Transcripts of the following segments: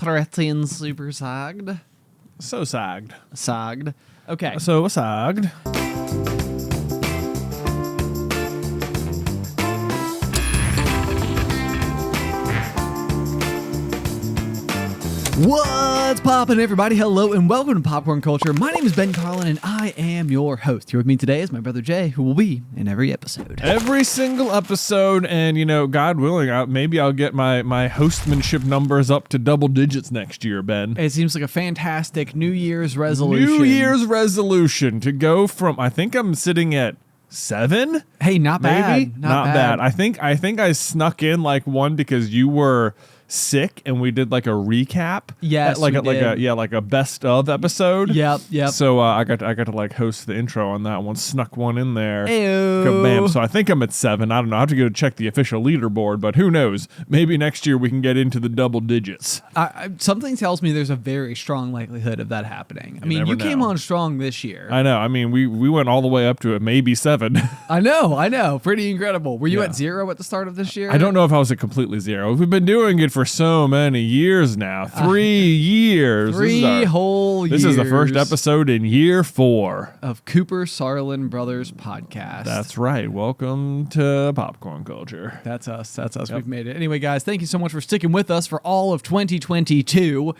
pretty super sagged. So sagged. Sagged. Okay. So sagged. What's poppin', everybody? Hello and welcome to Popcorn Culture. My name is Ben Carlin and I am your host. Here with me today is my brother Jay, who will be in every episode. Every single episode, and God willing, maybe I'll get my hostmanship numbers up to double digits next year, Ben. It seems like a fantastic New Year's resolution. New Year's resolution to go from, I think I'm sitting at 7. Hey, not maybe? bad. Not bad. I think I snuck in like one because you were sick and we did like a recap. Yes, like we did. like a best of episode. Yep. So I got to like host the intro on that one. Snuck one in there. Ew. Kabam. So I think I'm at 7. I don't know. I have to go check the official leaderboard, but who knows? Maybe next year we can get into the double digits. Something tells me there's a very strong likelihood of that happening. I mean, you came on strong this year. I know. I mean, we went all the way up to maybe 7. I know. Pretty incredible. Were you at 0 at the start of this year? I don't know if I was at completely 0. We've been doing it for so many years now. 3 years. Whole years. This is the first episode in year 4 of Cooper Sarlin Brothers podcast. That's right. Welcome to Popcorn Culture. That's us. Yep. We've made it. Anyway, guys, thank you so much for sticking with us for all of 2022.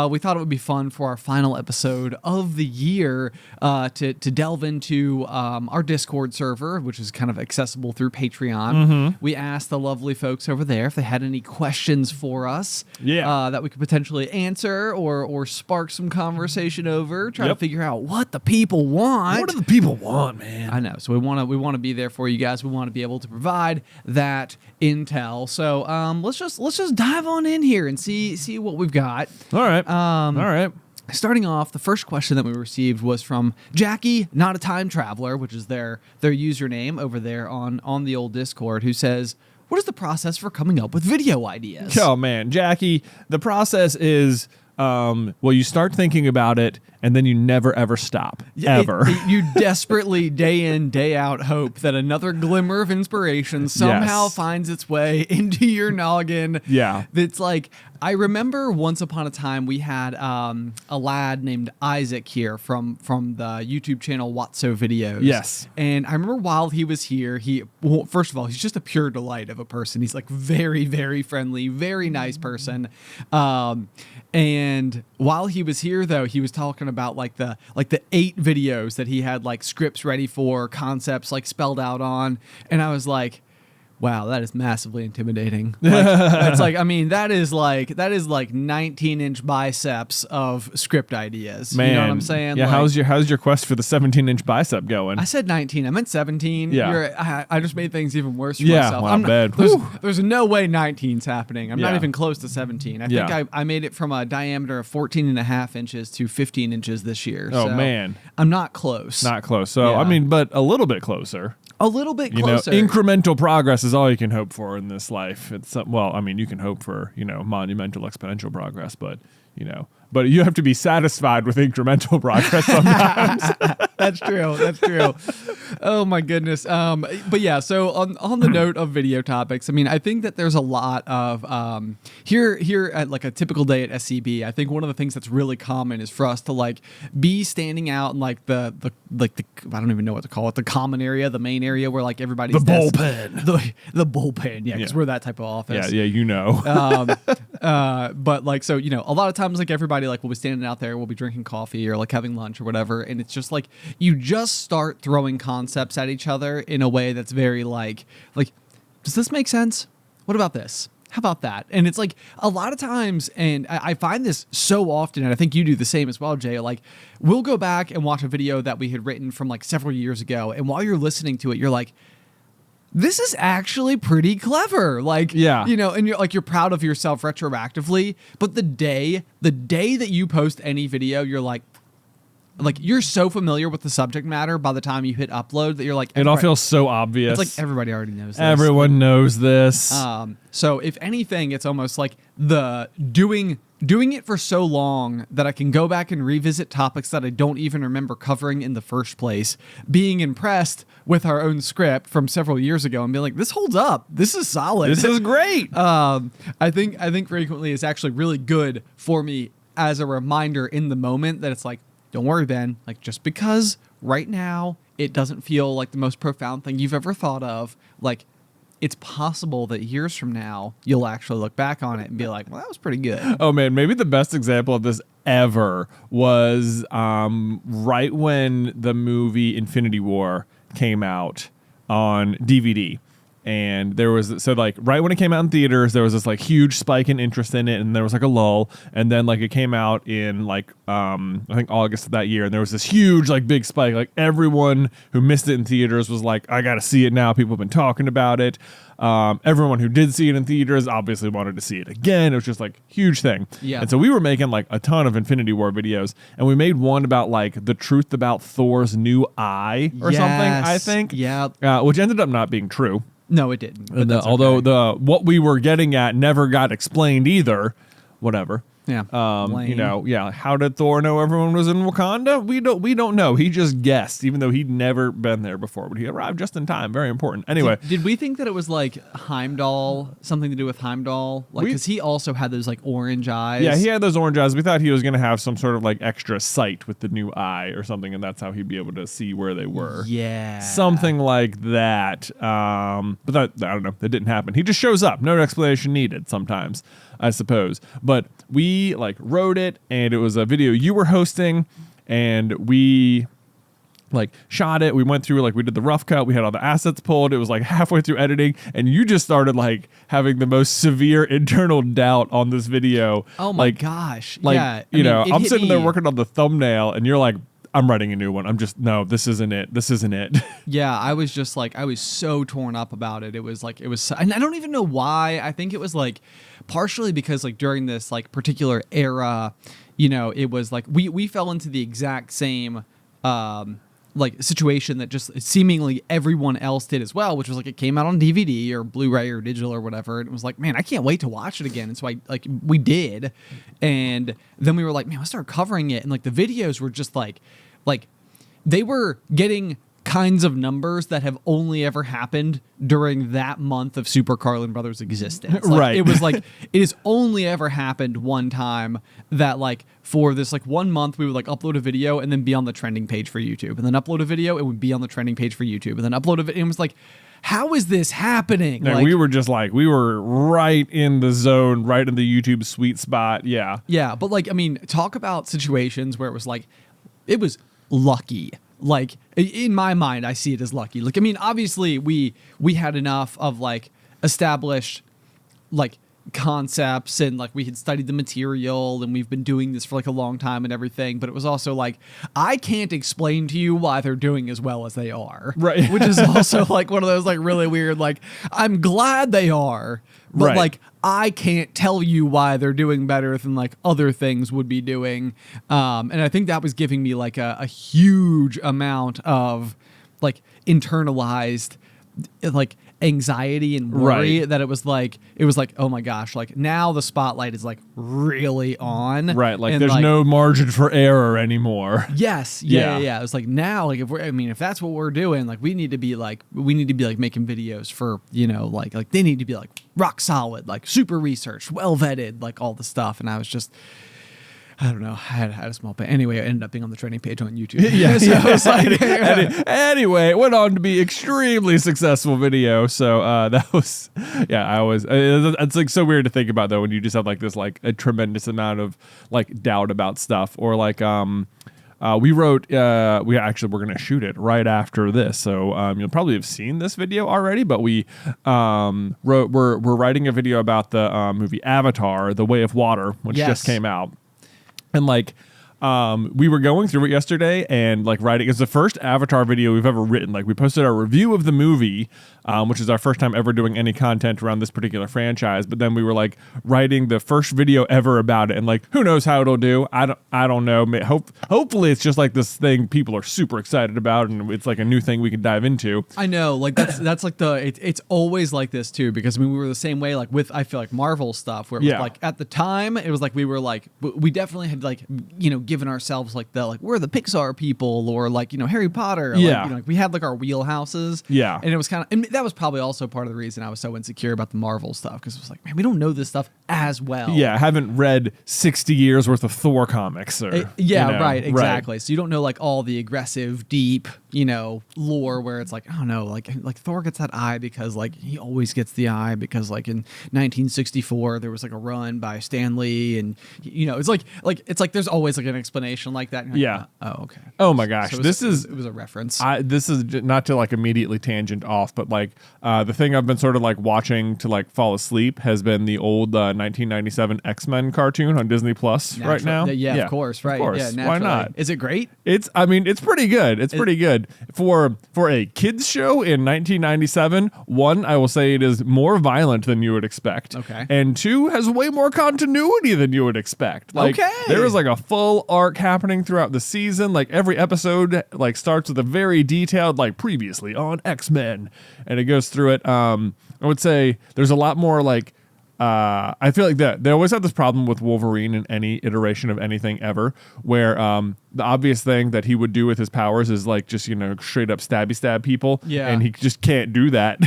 We thought it would be fun for our final episode of the year to delve into our Discord server, which is kind of accessible through Patreon. Mm-hmm. We asked the lovely folks over there if they had any questions for us. That we could potentially answer or spark some conversation over, try to figure out what the people want. What do the people want, man? I know. So we want to be there for you guys. We want to be able to provide that intel. So let's just dive on in here and see what we've got. All right. All right. Starting off, the first question that we received was from Jackie, Not a Time Traveler, which is their username over there on the old Discord, who says, what is the process for coming up with video ideas? Oh, man. Jackie, the process is, you start thinking about it, and then you never, ever stop. Ever. You desperately, day in, day out, hope that another glimmer of inspiration somehow finds its way into your noggin. Yeah. That's like, I remember once upon a time we had a lad named Isaac here from the YouTube channel Watso Videos. Yes. And I remember while he was here, first of all, he's just a pure delight of a person. He's like very, very friendly, very nice person. And while he was here, though, he was talking about like the 8 videos that he had like scripts ready for, concepts like spelled out on, and I was like, wow, that is massively intimidating. That's like, I mean, that is like 19-inch biceps of script ideas. Man, you know what I'm saying? Yeah. Like, how's your quest for the 17-inch bicep going? I said 19. I meant 17. Yeah. I just made things even worse for myself. Wow, bad. There's no way 19's happening. I'm not even close to 17. I think I made it from a diameter of 14.5 inches to 15 inches this year. Oh, so man. I'm not close. Not close. So, I mean, but a little bit closer. A little bit closer. Incremental progress is all you can hope for in this life. It's you can hope for, monumental exponential progress, but you have to be satisfied with incremental progress sometimes. That's true. Oh my goodness. But yeah, so on the note of video topics, I mean, I think that there's a lot of here at like a typical day at SCB, I think one of the things that's really common is for us to like be standing out in like the I don't even know what to call it, the common area, the main area where like everybody's bullpen. The bullpen, because we're that type of office. But like, so a lot of times like everybody like will be standing out there, we'll be drinking coffee or like having lunch or whatever, and it's just like you just start throwing concepts at each other in a way that's very like does this make sense? What about this? How about that? And it's like a lot of times, and I find this so often, and I think you do the same as well, Jay, like we'll go back and watch a video that we had written from like several years ago, and while you're listening to it, you're like, this is actually pretty clever. Like, and you're proud of yourself retroactively, but the day that you post any video, you're like you're so familiar with the subject matter by the time you hit upload that you're like, it all feels so obvious. It's like everybody already knows this. Everyone knows this. So if anything, it's almost like the doing doing it for so long that I can go back and revisit topics that I don't even remember covering in the first place, being impressed with our own script from several years ago and being like, this holds up. This is solid. This is great. I think frequently it's actually really good for me as a reminder in the moment that it's like, don't worry, Ben, like just because right now it doesn't feel like the most profound thing you've ever thought of, like it's possible that years from now you'll actually look back on it and be like, well, that was pretty good. Oh man, maybe the best example of this ever was right when the movie Infinity War came out on DVD. And there was, so like right when it came out in theaters, there was this like huge spike in interest in it, and there was like a lull, and then like it came out in like I think August of that year, and there was this huge like big spike. Like everyone who missed it in theaters was like, I gotta see it now. People have been talking about it. Everyone who did see it in theaters obviously wanted to see it again. It was just like huge thing. Yeah. And so we were making like a ton of Infinity War videos, and we made one about like the truth about Thor's new eye or something, I think. Yeah. Which ended up not being true. No, it didn't. But that's Although okay. what we were getting at never got explained either. Whatever. Yeah. Yeah. How did Thor know everyone was in Wakanda? We don't know. He just guessed, even though he'd never been there before. But he arrived just in time. Very important. Anyway, did we think that it was like Heimdall, something to do with Heimdall? Like, because he also had those like orange eyes. Yeah, he had those orange eyes. We thought he was going to have some sort of like extra sight with the new eye or something, and that's how he'd be able to see where they were. Yeah. Something like that. But that, I don't know. It didn't happen. He just shows up. No explanation needed sometimes, I suppose. But we like wrote it, and it was a video you were hosting, and we like shot it. We went through, like we did the rough cut. We had all the assets pulled. It was like halfway through editing, and you just started like having the most severe internal doubt on this video. Oh my like, gosh. Like, yeah. you know, I'm hit sitting there me. working on the thumbnail, and you're like, I'm writing a new one. I'm just, no, this isn't it. This isn't it. Yeah, I was just like, I was so torn up about it. It was like, and I don't even know why. I think it was like partially because like during this like particular era, you know, it was like we fell into the exact same like situation that just seemingly everyone else did as well, which was like it came out on DVD or Blu-ray or digital or whatever, and it was like, man, I can't wait to watch it again. And so we did, and then we were like, man, let's start covering it, and like the videos were just like they were getting kinds of numbers that have only ever happened during that month of Super Carlin Brothers existence. Like, Right. It was like, it has only ever happened one time that like for this like 1 month we would like upload a video and then be on the trending page for YouTube, and then upload a video, it would be on the trending page for YouTube, and then upload a video. It was like, how is this happening? And like, we were just like, we were right in the zone, right in the YouTube sweet spot. Yeah. Yeah, but like, I mean, talk about situations where it was like, it was lucky. Like in my mind, I see it as lucky. Like, I mean, obviously we had enough of like established like concepts, and like we had studied the material, and we've been doing this for like a long time and everything, but it was also like, I can't explain to you why they're doing as well as they are. Right. Which is also like one of those like really weird, like, I'm glad they are, but Right. like, I can't tell you why they're doing better than like other things would be doing. And I think that was giving me like a huge amount of like internalized like anxiety and worry, Right. that it was like, oh my gosh, like now the spotlight is like really on. Right. Like and, there's no margin for error anymore. Yes. Yeah. It was like, now, like if that's what we're doing, like we need to be like making videos for, you know, like they need to be like rock solid, like super researched, well vetted, like all the stuff. And I was just, I don't know, I had a small pain. Anyway, I ended up being on the trending page on YouTube. Yeah. So it was like, Anyway, it went on to be extremely successful video. So that was, yeah, it's like so weird to think about though, when you just have like this like a tremendous amount of like doubt about stuff, or like we wrote, we're going to shoot it right after this. So you'll probably have seen this video already, but we're writing a video about the movie Avatar, The Way of Water, which Yes. just came out. And like, we were going through it yesterday and like writing. It's the first Avatar video we've ever written. Like we posted our review of the movie, which is our first time ever doing any content around this particular franchise. But then we were like writing the first video ever about it, and like who knows how it'll do? I don't know. Hopefully it's just like this thing people are super excited about, and it's like a new thing we can dive into. I know, like that's like it's always like this too, because I mean we were the same way like with I feel like Marvel stuff where it was like at the time it was like we were like we definitely had like given ourselves like we're the Pixar people, or like Harry Potter, like we had like our wheelhouses, and it was kind of, and that was probably also part of the reason I was so insecure about the Marvel stuff, because it was like, man, we don't know this stuff as well. I haven't read 60 years worth of Thor comics or right, exactly. Right. So you don't know like all the aggressive deep lore where it's like, oh no, like Thor gets that eye because like he always gets the eye because like in 1964 there was like a run by Stan Lee, and it's like there's always like an explanation like that. Like, oh okay. Oh my gosh, so it was a reference. This is not to like immediately tangent off, but like the thing I've been sort of like watching to like fall asleep has been the old 1997 X-Men cartoon on Disney Plus right now. Yeah, of course, right? Of course. Yeah, naturally. Why not? Is it great? It's pretty good. It's pretty good for a kids show in 1997. One, I will say it is more violent than you would expect. Okay. And two, has way more continuity than you would expect. Like there is like a full arc happening throughout the season. Like every episode like starts with a very detailed like previously on X-Men, and it goes through it. I would say there's a lot more like I feel like that they always have this problem with Wolverine in any iteration of anything ever, where the obvious thing that he would do with his powers is like just straight up stab people, and he just can't do that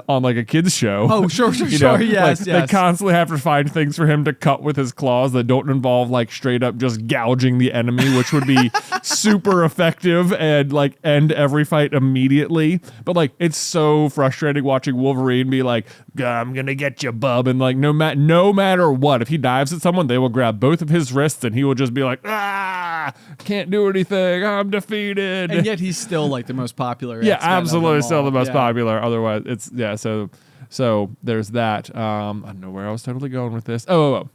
on like a kids show. Oh, sure, yes. They constantly have to find things for him to cut with his claws that don't involve like straight up just gouging the enemy, which would be super effective and like end every fight immediately. But like it's so frustrating watching Wolverine be like, I'm gonna get you, bub, and like no matter what, if he dives at someone, they will grab both of his wrists and he will just be like, can't do anything, I'm defeated. And yet he's still like the most popular. Yeah, absolutely, still the most popular. Otherwise, it's So there's that. I don't know where I was totally going with this. Oh.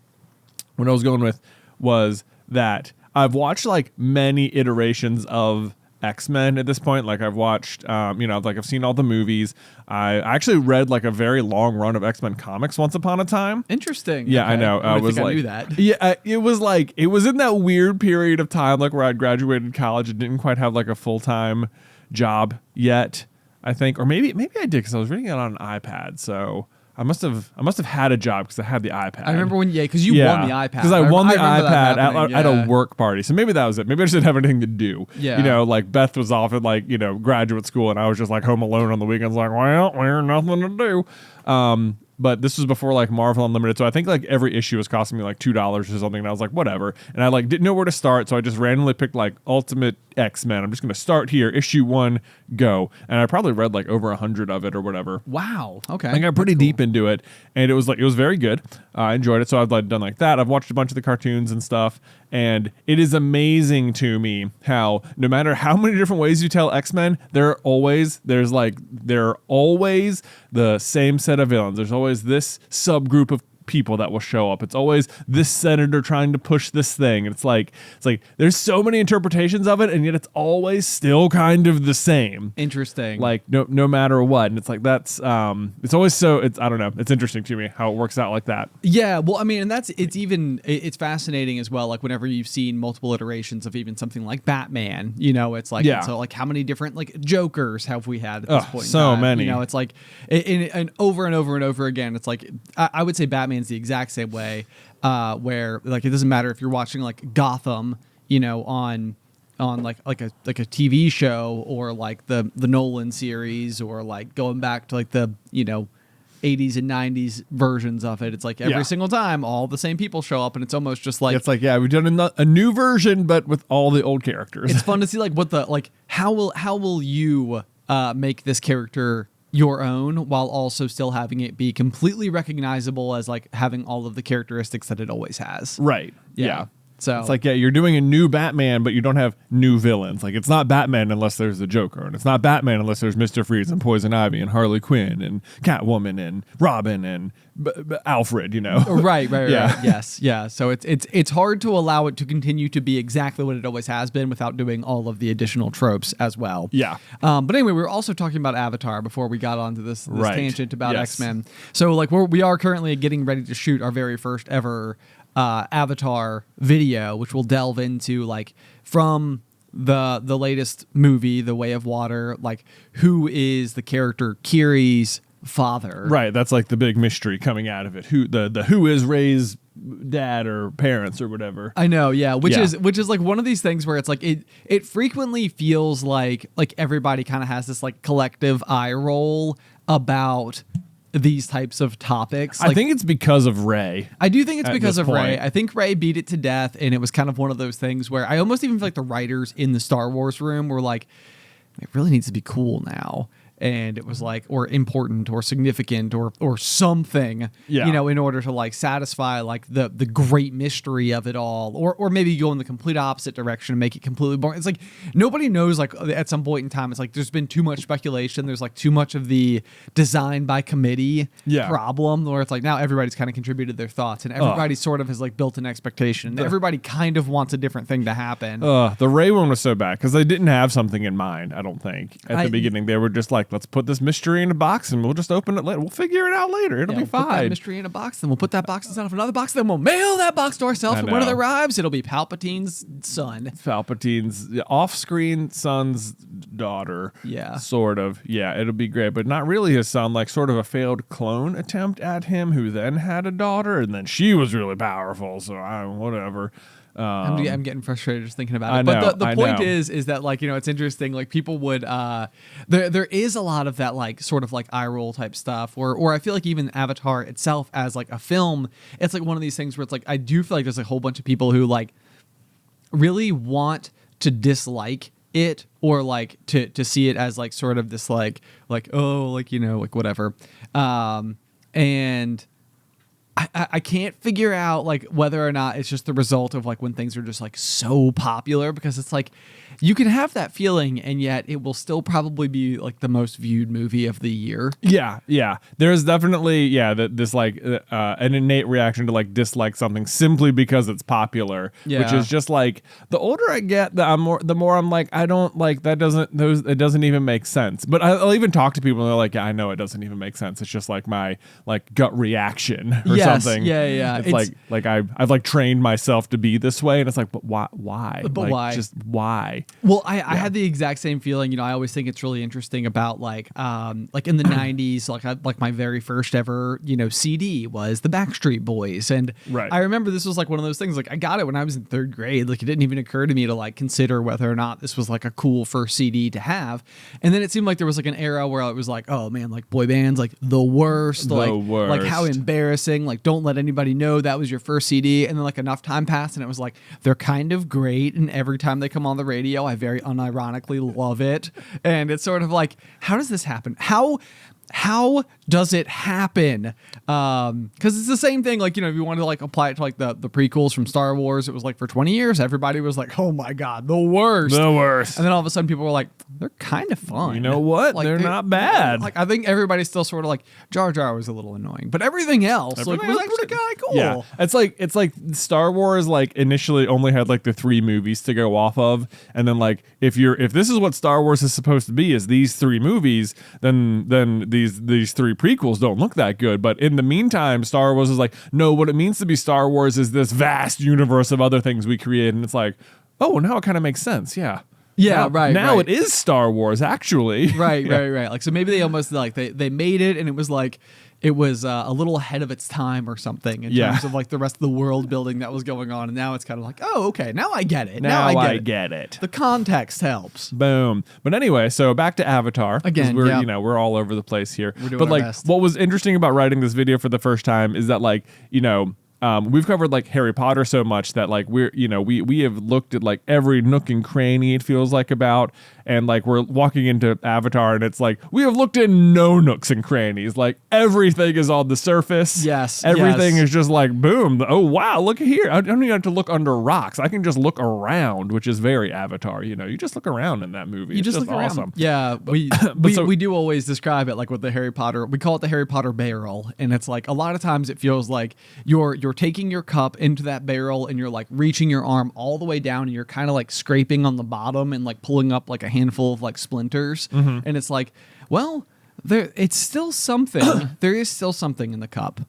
What I was going with was that I've watched like many iterations of X-Men at this point. Like I've watched, I've seen all the movies. I actually read like a very long run of X-Men comics once upon a time. Interesting. Yeah, okay. I know. I knew that. Yeah, it was in that weird period of time, like where I'd graduated college and didn't quite have like a full-time job yet, I think, or maybe I did because I was reading it on an iPad. So I must have had a job because I had the iPad. I remember because you won the iPad. Because I won the iPad at a work party. So maybe that was it. Maybe I just didn't have anything to do. Yeah. Like Beth was off at like, graduate school, and I was just like home alone on the weekends like, well, there's nothing to do. But this was before like Marvel Unlimited, so I think like every issue was costing me like $2 or something, and I was like, whatever. And I like didn't know where to start, so I just randomly picked like Ultimate X-Men. I'm just gonna start here, issue 1, go. And I probably read like over 100 of it or whatever. Wow. Okay. I got pretty deep into it, and it was very good. I enjoyed it, so I've like done like that. I've watched a bunch of the cartoons and stuff, and it is amazing to me how no matter how many different ways you tell X-Men, there are always the same set of villains. There's always this subgroup of people that will show up. It's always this senator trying to push this thing. And it's like there's so many interpretations of it, and yet it's always still kind of the same. Interesting. Like no matter what. And it's like that's it's always I don't know. It's interesting to me how it works out like that. Yeah, well, I mean, and it's fascinating as well. Like whenever you've seen multiple iterations of even something like Batman, it's like so like how many different like Jokers have we had at this point? So many. It's like and over and over and over again. It's like I would say Batman's the exact same way, where like it doesn't matter if you're watching like Gotham, on like a TV show, or like the Nolan series, or like going back to like the 80s and 90s versions of it. It's like every single time all the same people show up, and it's almost just like it's like we've done a new version but with all the old characters. It's fun to see like what the like how will you make this character your own while also still having it be completely recognizable as like having all of the characteristics that it always has. Right. Yeah. So it's like, yeah, you're doing a new Batman, but you don't have new villains. Like, it's not Batman unless there's the Joker, and it's not Batman unless there's Mr. Freeze and Poison Ivy and Harley Quinn and Catwoman and Robin and Alfred, you know? Right. Yeah. Yes. Yeah. So it's hard to allow it to continue to be exactly what it always has been without doing all of the additional tropes as well. Yeah. But anyway, we were also talking about Avatar before we got onto this Right. tangent about Yes. X-Men. So like we are currently getting ready to shoot our very first ever Avatar video, which will delve into like from the latest movie, The Way of Water, like who is the character Kiri's father. Right. That's like the big mystery coming out of it. Who is Ray's dad or parents or whatever. I know, yeah, which Yeah. is like one of these things where it's like it frequently feels like everybody kind of has this like collective eye roll about these types of topics. I think it's because of Ray. I do think it's at because this of Ray. point. I think Ray beat it to death, and it was kind of one of those things where I almost even feel like the writers in the Star Wars room were like, it really needs to be cool now. And it was like, or important or significant or something, Yeah. you know, in order to like satisfy like the great mystery of it all, or maybe go in the complete opposite direction and make it completely boring. It's like nobody knows, like at some point in time, it's like there's been too much speculation. There's like too much of the design by committee Yeah. problem where it's like now everybody's kind of contributed their thoughts and everybody sort of has like built an expectation. Everybody kind of wants a different thing to happen. The Ray one was so bad because they didn't have something in mind, I don't think, at I- the beginning. They were just like, let's put this mystery in a box and we'll just open it later. We'll figure it out later. It'll Yeah, be we'll put that fine. mystery in a box, then we'll put that box inside of another box, then we'll mail that box to ourselves. I And when it know. arrives, it'll be Palpatine's son. Palpatine's off-screen son's daughter. Yeah. Sort of. Yeah, it'll be great. But not really his son, like sort of a failed clone attempt at him who then had a daughter and then she was really powerful. So whatever. I'm getting frustrated just thinking about it. I But know, the I point know. is that like, you know, it's interesting. Like people would, there is a lot of that like sort of like eye roll type stuff, or I feel like even Avatar itself as like a film, it's like one of these things where it's like I do feel like there's a whole bunch of people who like really want to dislike it or like to see it as like sort of this like oh like, you know, like whatever, and I can't figure out like whether or not it's just the result of like when things are just like so popular, because it's like you can have that feeling and yet it will still probably be like the most viewed movie of the year. Yeah. There's definitely this like an innate reaction to like dislike something simply because it's popular, which Yeah. is just like the older I get, the more I'm like I don't like that it doesn't even make sense. But I'll even talk to people and they're like, yeah, I know it doesn't even make sense. It's just like my like gut reaction or Yes, something. yeah. It's like I've like trained myself to be this way, and it's like, but why? But Like, why? Just why? Well, I had the exact same feeling. You know, I always think it's really interesting about like in the 90s, like my very first ever, you know, CD was the Backstreet Boys. And Right. I remember this was like one of those things, like I got it when I was in third grade. Like it didn't even occur to me to like consider whether or not this was like a cool first CD to have. And then it seemed like there was like an era where it was like, oh man, like boy bands, like the worst. Like how worst. embarrassing. Like don't let anybody know that was your first CD. And then like enough time passed and it was like, they're kind of great. And every time they come on the radio, I very unironically love it. And it's sort of like, how does this happen? How does it happen? Because it's the same thing. Like, you know, if you wanted to like apply it to like the prequels from Star Wars, it was like for 20 years, everybody was like, oh my God, the worst. The worst. And then all of a sudden people were like, they're kind of fun. You know what? Like, They're not bad. Like, I think everybody's still sort of like, Jar Jar was a little annoying, but everything else like, Everything was else actually kind of cool. Yeah, it's like Star Wars like initially only had like the 3 movies to go off of, and then like if this is what Star Wars is supposed to be, is these 3 movies, then these 3 prequels don't look that good. But in the meantime, Star Wars is like, no, what it means to be Star Wars is this vast universe of other things we create, and it's like, oh, now it kind of makes sense. Yeah. Yeah, Now- right. Now right. it is Star Wars, actually. Right. Like, so maybe they almost like they made it and it was like it was a little ahead of its time or something in Yeah. terms of like the rest of the world building that was going on, and now it's kind of like, oh, okay, now I get it. Now I I get get it. The context helps. Boom. But anyway, so back to Avatar. 'cause Again, we're yeah. we're all over the place here. We're doing but our like best. what was interesting about writing this video for the first time is that like, we've covered like Harry Potter so much that like we have looked at like every nook and cranny, it feels like, about and like we're walking into Avatar, and it's like we have looked in no nooks and crannies. Like everything is on the surface. Yes, everything yes. is just like boom. Oh wow, look here. I don't even have to look under rocks. I can just look around, which is very Avatar. You know, you just look around in that movie. You it's just look awesome. around. Yeah, we do always describe it like with the Harry Potter. We call it the Harry Potter barrel, and it's like a lot of times it feels like you're taking your cup into that barrel, and you're like reaching your arm all the way down, and you're kind of like scraping on the bottom and like pulling up like a handful of like splinters, and it's like, well, it's still something. There is still something in the cup.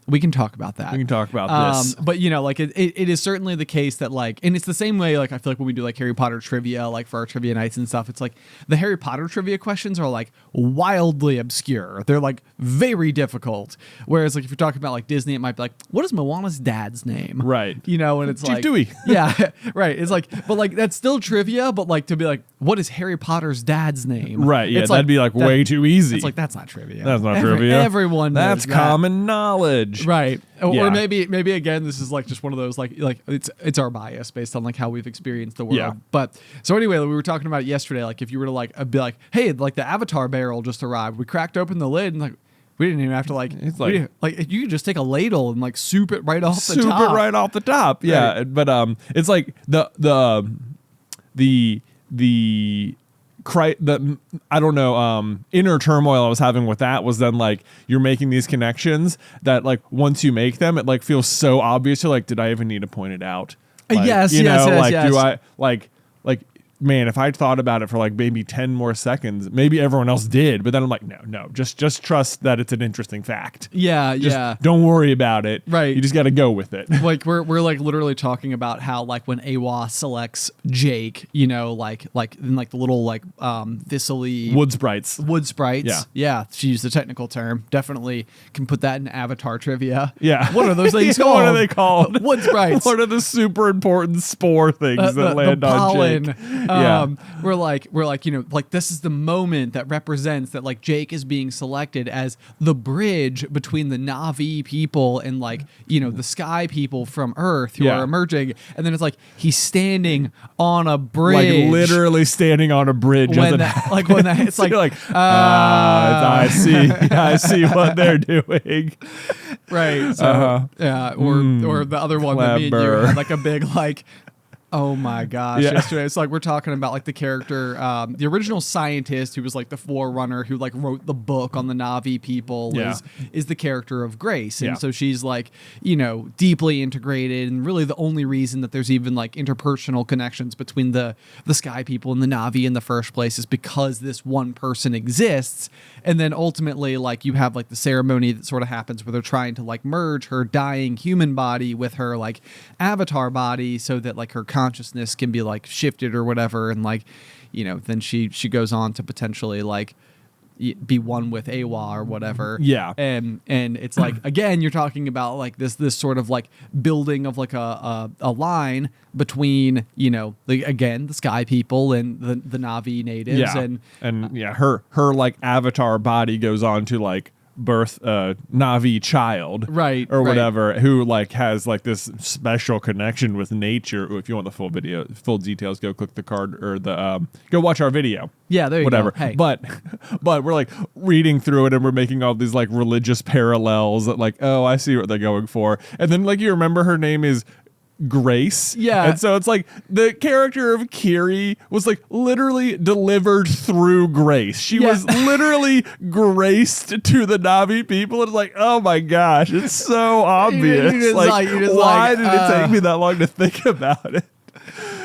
We can talk about that. We can talk about this. But you know, like it is certainly the case that like, and it's the same way, like I feel like when we do like Harry Potter trivia, like for our trivia nights and stuff, it's like the Harry Potter trivia questions are like wildly obscure. They're like very difficult. Whereas like if you're talking about like Disney, it might be like, what is Moana's dad's name? Right. You know, and it's Chief like, Dewey. Yeah, right. It's like, but like that's still trivia, but like to be like, what is Harry Potter's dad's name? Right. Yeah, it's that'd be like way too easy. It's like, that's not trivia. That's not trivia. Everyone knows That's that. common knowledge. Right. Yeah. Or maybe again, this is like just one of those like it's our bias based on like how we've experienced the world. Yeah. But so anyway, we were talking about it yesterday. Like if you were to like be like, hey, like the Avatar barrel just arrived. We cracked open the lid and like we didn't even have to like. It's like you could just take a ladle and like soup it right off the top. Soup it right off the top. Yeah. Right. But it's like the I don't know, inner turmoil I was having with that was then like you're making these connections that like once you make them, it like feels so obvious. You're like, did I even need to point it out? Like, Yes, you yes, know, yes, like yes. do I like man, if I'd thought about it for like maybe 10 more seconds, maybe everyone else did, but then I'm like, no, just trust that it's an interesting fact. Yeah, Just yeah. don't worry about it. Right. You just got to go with it. Like we're like literally talking about how like when Awa selects Jake, you know, like in like the little like thistly Wood sprites. wood sprites. Yeah. She used the technical term. Definitely can put that in Avatar trivia. Yeah. What are those things Yeah, called? What are they called? Wood sprites. What are the super important spore things that land the on pollen. Jake? Yeah. We're like, you know, like this is the moment that represents that like Jake is being selected as the bridge between the Na'vi people and like, you know, the sky people from Earth who Yeah. are emerging. And then it's like he's standing on a bridge. Like literally standing on a bridge. when that, like when that, it's like, you're like, I see what they're doing. right. So yeah, or the other one that me and you Clever. had like a big like. Oh my gosh! Yeah. Yesterday, it's like we're talking about like the character, the original scientist who was like the forerunner who like wrote the book on the Na'vi people Yeah. is the character of Grace, and Yeah. so she's like, you know, deeply integrated, and really the only reason that there's even like interpersonal connections between the sky people and the Na'vi in the first place is because this one person exists, and then ultimately like you have like the ceremony that sort of happens where they're trying to like merge her dying human body with her like avatar body so that like her consciousness can be like shifted or whatever, and like, you know, then she goes on to potentially like be one with Awa or whatever. Yeah. And it's like again you're talking about like this sort of like building of like a line between, you know, the sky people and the Na'vi natives. Yeah. And yeah, her like avatar body goes on to like birth a Na'vi child, Right, or right. whatever, who like has like this special connection with nature. If you want the full details, go click the card or the go watch our video. Yeah, there you whatever. go. Hey. But we're like reading through it and we're making all these like religious parallels that like, oh, I see what they're going for. And then like you remember her name is Grace. Yeah. And so it's like the character of Kiri was like literally delivered through grace. She Yeah. was literally graced to the Na'vi people. It's like, oh my gosh, it's so obvious. You just Like, you just why like, did it take me that long to think about it?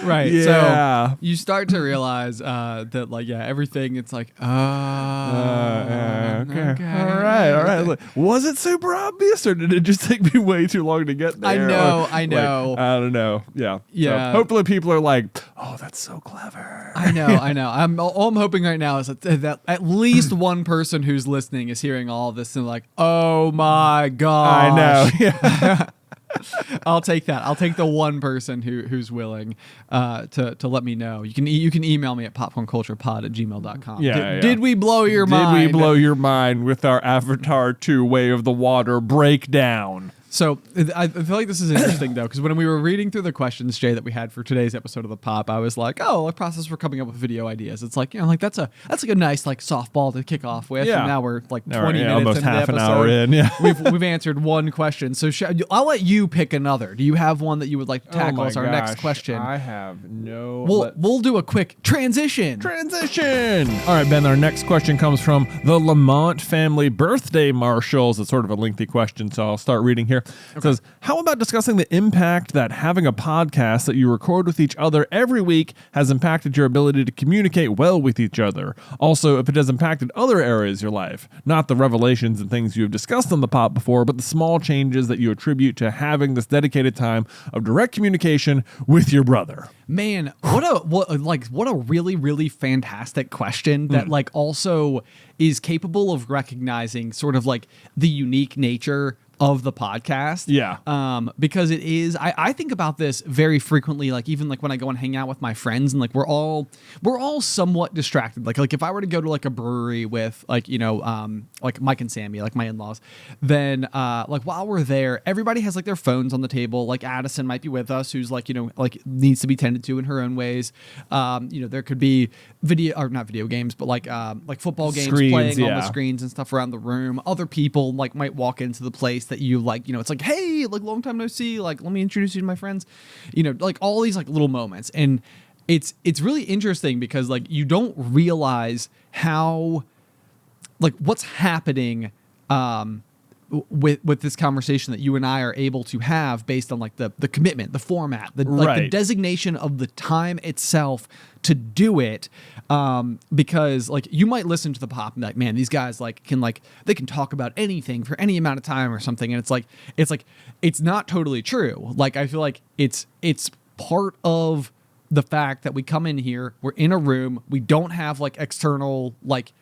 Right. Yeah. So you start to realize that like, yeah, everything it's like, Okay. All right. Like, was it super obvious or did it just take me way too long to get there? I know. Like, I don't know. Yeah. Yeah. So hopefully people are like, oh, that's so clever. I know. All I'm hoping right now is that at least one person who's listening is hearing all of this and like, oh my gosh. I know. Yeah. I'll take that. I'll take the one person who's willing to let me know. You can email me at popcornculturepod@gmail.com. Yeah, Did we blow your mind? Did we blow your mind with our Avatar 2 Way of the Water breakdown? So I feel like this is interesting though, because when we were reading through the questions, Jay, that we had for today's episode of the Pop, I was like, oh, a process for coming up with video ideas. It's like, like that's like a nice like softball to kick off with. Yeah. And now we're like 20 minutes almost into half the an episode. hour in. Yeah. We've answered one question. So I'll let you pick another. Do you have one that you would like to tackle as our next question? I have no. We'll do a quick transition. All right, Ben, our next question comes from the Lamont family birthday marshals. It's sort of a lengthy question, so I'll start reading here. It says, how about discussing the impact that having a podcast that you record with each other every week has impacted your ability to communicate well with each other? Also, if it has impacted other areas of your life, not the revelations and things you have discussed on the Pop before, but the small changes that you attribute to having this dedicated time of direct communication with your brother. Man, what a really, really fantastic question that like also is capable of recognizing sort of like the unique nature of the podcast. Yeah. Because it is, I think about this very frequently, like even like when I go and hang out with my friends and like we're all somewhat distracted. Like if I were to go to like a brewery with like, like Mike and Sammy, like my in-laws, then like while we're there, everybody has like their phones on the table. Like Addison might be with us, who's like, like needs to be tended to in her own ways. There could be not video games, but like football games playing on the screens and stuff around the room. Other people like might walk into the place that you like, it's like, hey, like long time no see, like let me introduce you to my friends, like all these like little moments. And it's really interesting because like you don't realize how like what's happening with this conversation that you and I are able to have based on like the commitment, the format, the designation of the time itself to do it. Because like you might listen to the Pop and be like, man, these guys like they can talk about anything for any amount of time or something. And it's not totally true. Like I feel like it's part of the fact that we come in here, we're in a room, we don't have like external like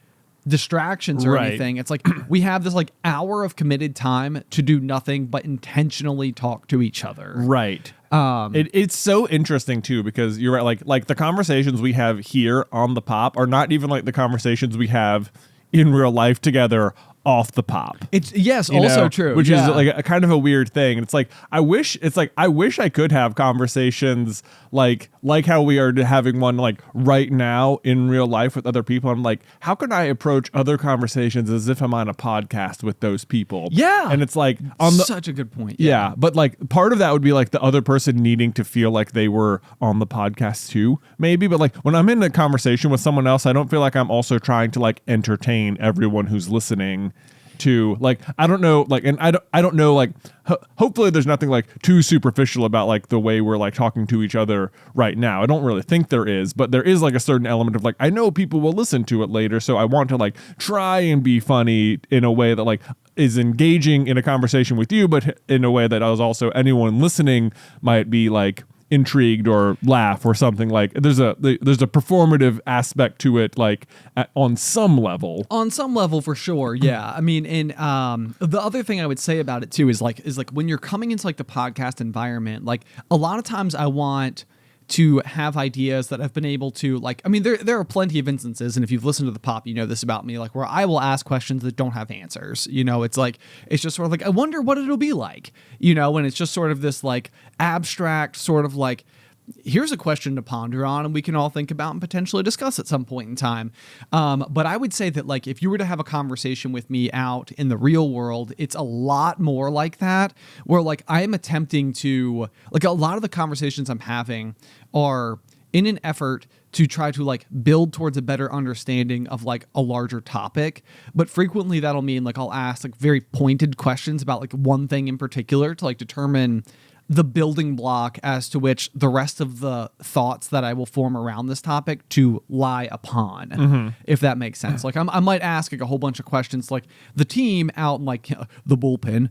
distractions or anything. It's like we have this like hour of committed time to do nothing but intentionally talk to each other. Right. It's so interesting too, because you're right. Like the conversations we have here on the Pop are not even like the conversations we have in real life together off the Pop. It's also true, which is like a kind of a weird thing. And it's like I wish I could have conversations like how we are having one like right now in real life with other people. I'm like, how can I approach other conversations as if I'm on a podcast with those people? Yeah, and it's like such a good point. Yeah, but like part of that would be like the other person needing to feel like they were on the podcast too, maybe. But like when I'm in a conversation with someone else, I don't feel like I'm also trying to like entertain everyone who's listening. To like, I don't know, like, and I don't know, like, hopefully there's nothing like too superficial about like the way we're like talking to each other right now. I don't really think there is, but there is like a certain element of like, I know people will listen to it later, so I want to like try and be funny in a way that like is engaging in a conversation with you, but in a way that I was also anyone listening might be like intrigued or laugh or something. Like there's a performative aspect to it, like on some level for sure. Yeah. I mean, and the other thing I would say about it too is like when you're coming into like the podcast environment, like a lot of times I want to have ideas that I've been able to like, I mean, there are plenty of instances, and if you've listened to the Pop, you know this about me, like where I will ask questions that don't have answers. It's like, it's just sort of like, I wonder what it'll be like, and it's just sort of this like abstract sort of like, here's a question to ponder on and we can all think about and potentially discuss at some point in time. But I would say that like, if you were to have a conversation with me out in the real world, it's a lot more like that, where like I am attempting to like, a lot of the conversations I'm having are in an effort to try to like build towards a better understanding of like a larger topic. But frequently that'll mean like, I'll ask like very pointed questions about like one thing in particular to like determine the building block as to which the rest of the thoughts that I will form around this topic to lie upon, if that makes sense. Like I might ask like a whole bunch of questions, like the team out in like the bullpen,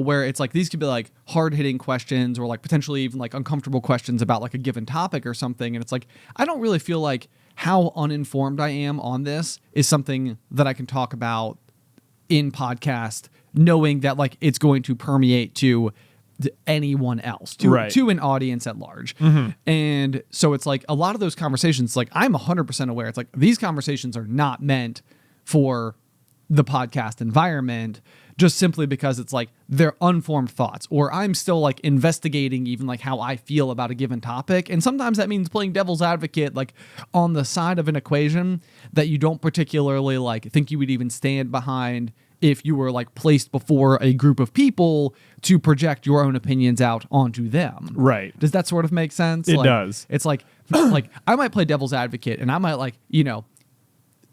where it's like, these could be like hard hitting questions or like potentially even like uncomfortable questions about like a given topic or something. And it's like, I don't really feel like how uninformed I am on this is something that I can talk about in podcast, knowing that like it's going to permeate to anyone else, to an audience at large. And so it's like a lot of those conversations, like I'm 100% aware, it's like these conversations are not meant for the podcast environment, just simply because it's like they're unformed thoughts, or I'm still like investigating even like how I feel about a given topic. And sometimes that means playing devil's advocate, like on the side of an equation that you don't particularly like think you would even stand behind if you were like placed before a group of people to project your own opinions out onto them. Right. Does that sort of make sense? It Like, does. It's like I might play devil's advocate and I might like,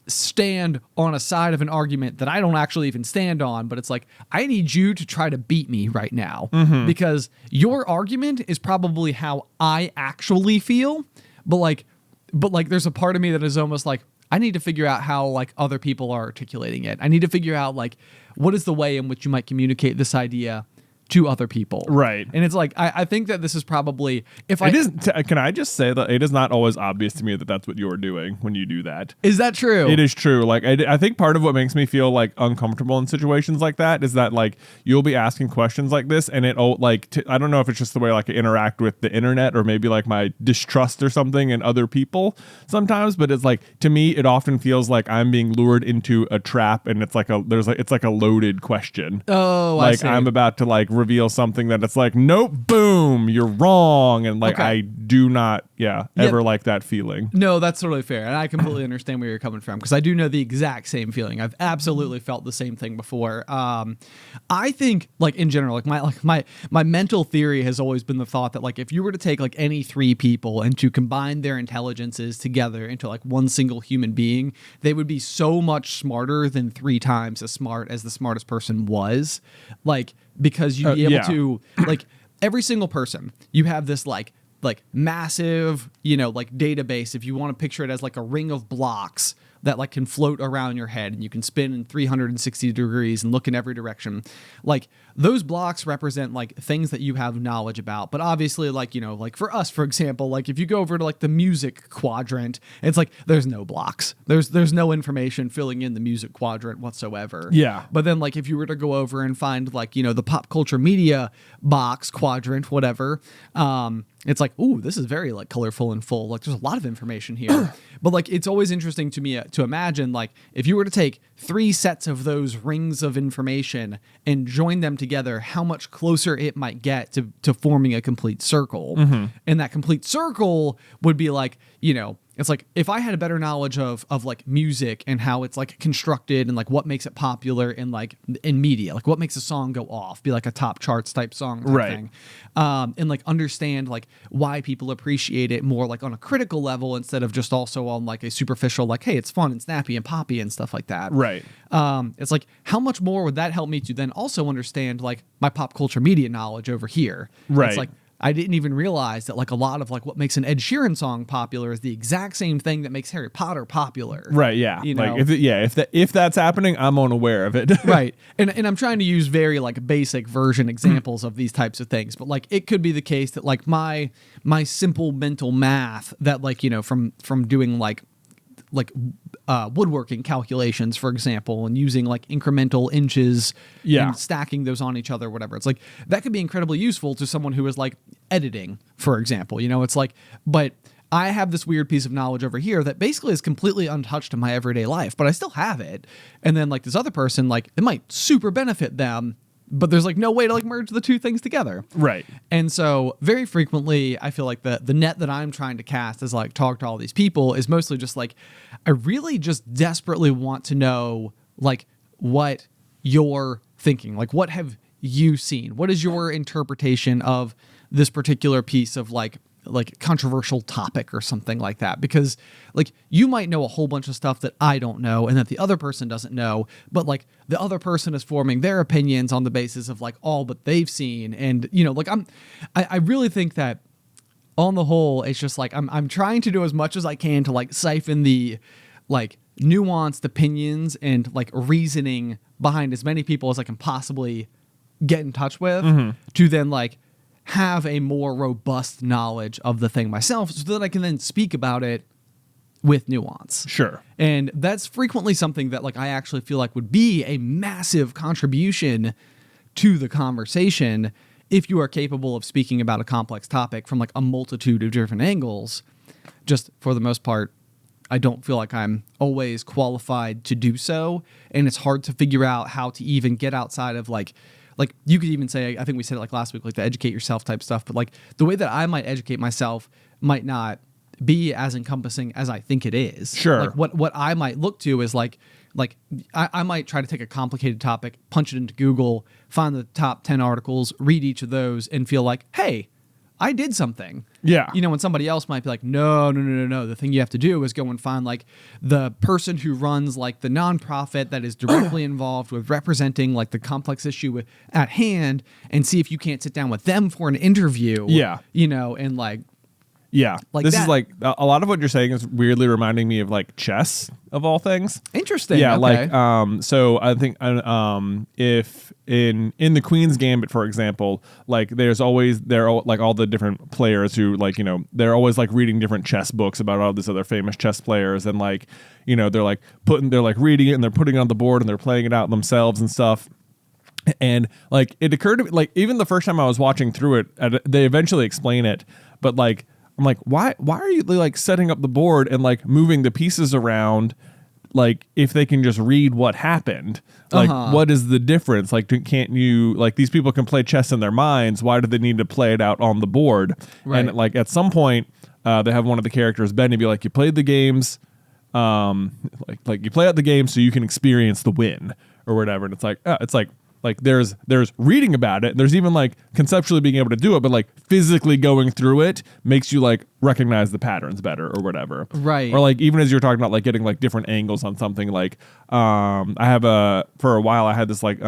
stand on a side of an argument that I don't actually even stand on, but it's like, I need you to try to beat me right now because your argument is probably how I actually feel. But there's a part of me that is almost like, I need to figure out how like other people are articulating it. I need to figure out like, what is the way in which you might communicate this idea to other people. Right. And it's like, I think that this is probably, can I just say that it is not always obvious to me that that's what you're doing when you do that. Is that true? It is true. Like, I think part of what makes me feel like uncomfortable in situations like that is that like you'll be asking questions like this and it'll like, I don't know if it's just the way like I interact with the internet or maybe like my distrust or something in other people sometimes, but it's like, to me, it often feels like I'm being lured into a trap and it's like a loaded question. Oh, like I see. I'm about to like reveal something that it's like, nope, boom, you're wrong. And like, Okay. I do not, ever like that feeling. No, that's totally fair. And I completely understand where you're coming from because I do know the exact same feeling. I've absolutely felt the same thing before. I think like in general, my mental theory has always been the thought that like if you were to take like any three people and to combine their intelligences together into like one single human being, they would be so much smarter than 3 times as smart as the smartest person was. Like, because you'd be able to like every single person, you have this like massive, like database. If you want to picture it as like a ring of blocks that like can float around your head and you can spin in 360 degrees and look in every direction. Like those blocks represent like things that you have knowledge about. But obviously like, like for us, for example, like if you go over to like the music quadrant, it's like there's no blocks. There's no information filling in the music quadrant whatsoever. Yeah. But then like if you were to go over and find like, the pop culture media box quadrant, whatever, it's like, ooh, this is very like colorful and full. Like there's a lot of information here. But like it's always interesting to me to imagine like if you were to take 3 sets of those rings of information and join them together, how much closer it might get to forming a complete circle. And that complete circle would be like, it's like if I had a better knowledge of like music and how it's like constructed and like what makes it popular in like in media, like what makes a song go off, be like a top charts type song type thing. And like understand like why people appreciate it more like on a critical level instead of just also on like a superficial, like, hey, it's fun and snappy and poppy and stuff like that. Right. It's like, how much more would that help me to then also understand like my pop culture media knowledge over here? Right. It's like, I didn't even realize that like a lot of like what makes an Ed Sheeran song popular is the exact same thing that makes Harry Potter popular. Right. Yeah. Like if that's happening, I'm unaware of it. Right. And I'm trying to use very like basic version examples of these types of things, but like it could be the case that like my simple mental math that like, from doing like woodworking calculations, for example, and using like incremental inches and stacking those on each other, whatever. It's like that could be incredibly useful to someone who is like editing, for example. It's like, but I have this weird piece of knowledge over here that basically is completely untouched in my everyday life, but I still have it. And then like this other person, like it might super benefit them, but there's like no way to like merge the two things together. Right. And so very frequently I feel like the net that I'm trying to cast as like talk to all these people is mostly just like, I really just desperately want to know like what you're thinking. Like what have you seen? What is your interpretation of this particular piece of like controversial topic or something like that? Because like you might know a whole bunch of stuff that I don't know and that the other person doesn't know, but like the other person is forming their opinions on the basis of like all but they've seen. And like I really think that on the whole, it's just like I'm trying to do as much as I can to like siphon the like nuanced opinions and like reasoning behind as many people as I can possibly get in touch with to then like have a more robust knowledge of the thing myself so that I can then speak about it with nuance. Sure. And that's frequently something that like I actually feel like would be a massive contribution to the conversation if you are capable of speaking about a complex topic from like a multitude of different angles. Just for the most part, I don't feel like I'm always qualified to do so, and it's hard to figure out how to even get outside of like you could even say, I think we said it like last week, like the educate yourself type stuff, but like the way that I might educate myself might not be as encompassing as I think it is. Sure. Like what I might look to is like I might try to take a complicated topic, punch it into Google, find the top 10 articles, read each of those, and feel like, hey, I did something. Yeah. You know, when somebody else might be like, no. The thing you have to do is go and find like the person who runs like the nonprofit that is directly involved with representing like the complex issue at hand, and see if you can't sit down with them for an interview. Yeah. You know, and like, yeah. Like this that. is like a lot of what you're saying is weirdly reminding me of like chess of all things. interesting. Yeah, Okay. like so I think if in the Queen's Gambit, for example, like there's always like all the different players who like, you know, they're always like reading different chess books about all these other famous chess players, and like, you know, they're like reading it and they're putting it on the board and they're playing it out themselves and stuff. And like it occurred to me, like even the first time I was watching through it, they eventually explain it, but like I'm like, why are you like setting up the board and like moving the pieces around? Like if they can just read what happened, like what is the difference? Like can't you, like these people can play chess in their minds. Why do they need to play it out on the board? Right. And like at some point, they have one of the characters, Benny, be like, you played the games, like you play out the game so you can experience the win or whatever. And it's like there's reading about it, and there's even like conceptually being able to do it, but like physically going through it makes you like recognize the patterns better or whatever. Right. Or like even as you're talking about like getting like different angles on something, like I have for a while I had this like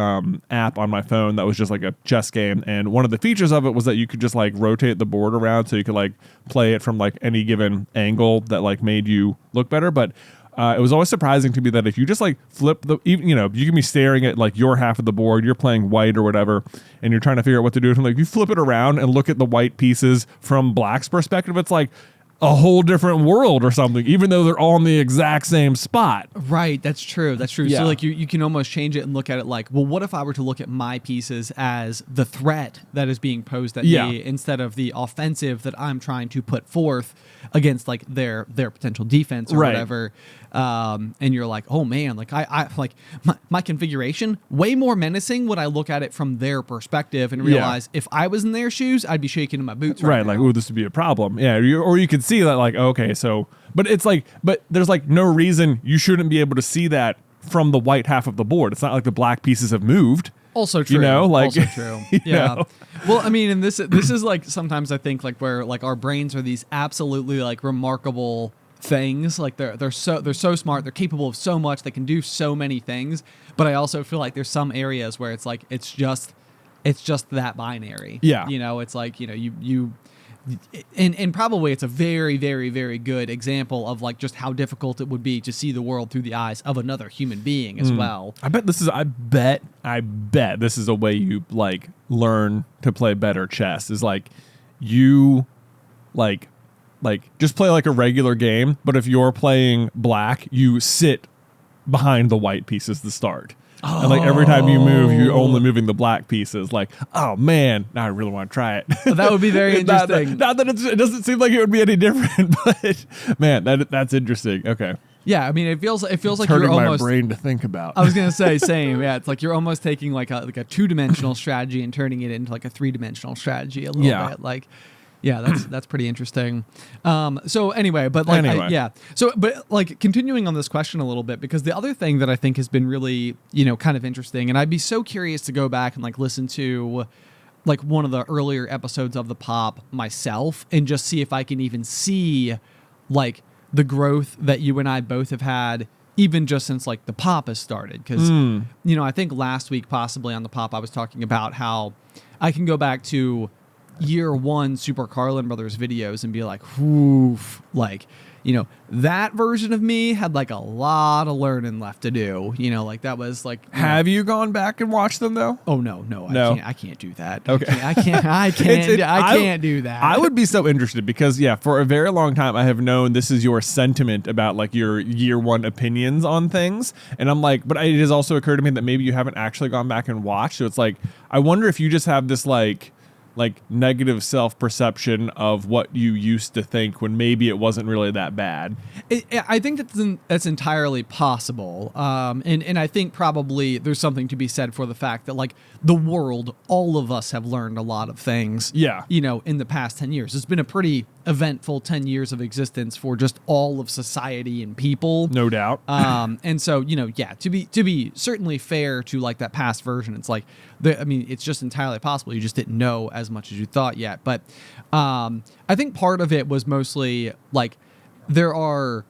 app on my phone that was just like a chess game, and one of the features of it was that you could just like rotate the board around so you could like play it from like any given angle that like made you look better. But it was always surprising to me that if you just like flip you know, you can be staring at like your half of the board, you're playing white or whatever, and you're trying to figure out what to do. And like you flip it around and look at the white pieces from black's perspective, it's like a whole different world or something, even though they're all in the exact same spot. Right, that's true. Yeah. So like you can almost change it and look at it like, well, what if I were to look at my pieces as the threat that is being posed at me instead of the offensive that I'm trying to put forth against like their potential defense or whatever. And you're like, oh man, like I like my configuration way more menacing when I look at it from their perspective and realize if I was in their shoes, I'd be shaking in my boots. Right, like, now. ooh, this would be a problem. Yeah, or you could see that like, okay, so, but it's like, but there's like no reason you shouldn't be able to see that from the white half of the board. It's not like the black pieces have moved. Also true. You know, like, also true. Yeah. know? Well, I mean, and this is like sometimes I think like where like our brains are these absolutely like remarkable things. Like they're so smart. They're capable of so much. They can do so many things. But I also feel like there's some areas where it's like it's just that binary. Yeah. You know, it's like, you know, you and probably it's a very, very, very good example of like just how difficult it would be to see the world through the eyes of another human being as well. I bet this is a way you like learn to play better chess, is like you like just play like a regular game, but if you're playing black, you sit behind the white pieces to start. And like every time you move, you're only moving the black pieces. Like, oh man, now I really want to try it. That would be very interesting. Not that it doesn't seem like it would be any different, but man, that's interesting. Okay. Yeah, I mean, it feels like Hurting you're almost my brain to think about. I was gonna say same. Yeah, it's like you're almost taking like a 2-dimensional strategy and turning it into like a 3-dimensional strategy a little bit. Like, yeah, that's pretty interesting. So anyway, but like, So, but like continuing on this question a little bit, because the other thing that I think has been really, you know, kind of interesting, and I'd be so curious to go back and like listen to like one of the earlier episodes of the Pop myself and just see if I can even see like the growth that you and I both have had, even just since like the Pop has started. Because, you know, I think last week possibly on the Pop, I was talking about how I can go back to year one Super Carlin Brothers videos and be like, woof, like, you know, that version of me had like a lot of learning left to do. You know, like that was like. Have you gone back and watched them though? Oh no. I can't do that. Okay. I can't do that. I would be so interested because for a very long time I have known this is your sentiment about like your year one opinions on things, and I'm like, but it has also occurred to me that maybe you haven't actually gone back and watched. So it's like I wonder if you just have this like like negative self-perception of what you used to think when maybe it wasn't really that bad. I think that's entirely possible, and I think probably there's something to be said for the fact that like the world, all of us have learned a lot of things. Yeah. You know, in the past 10 years, it's been a pretty eventful 10 years of existence for just all of society and people. No doubt. And so, you know, yeah, to be certainly fair to like that past version, it's like, I mean, it's just entirely possible you just didn't know as much as you thought yet. But I think part of it was mostly like there are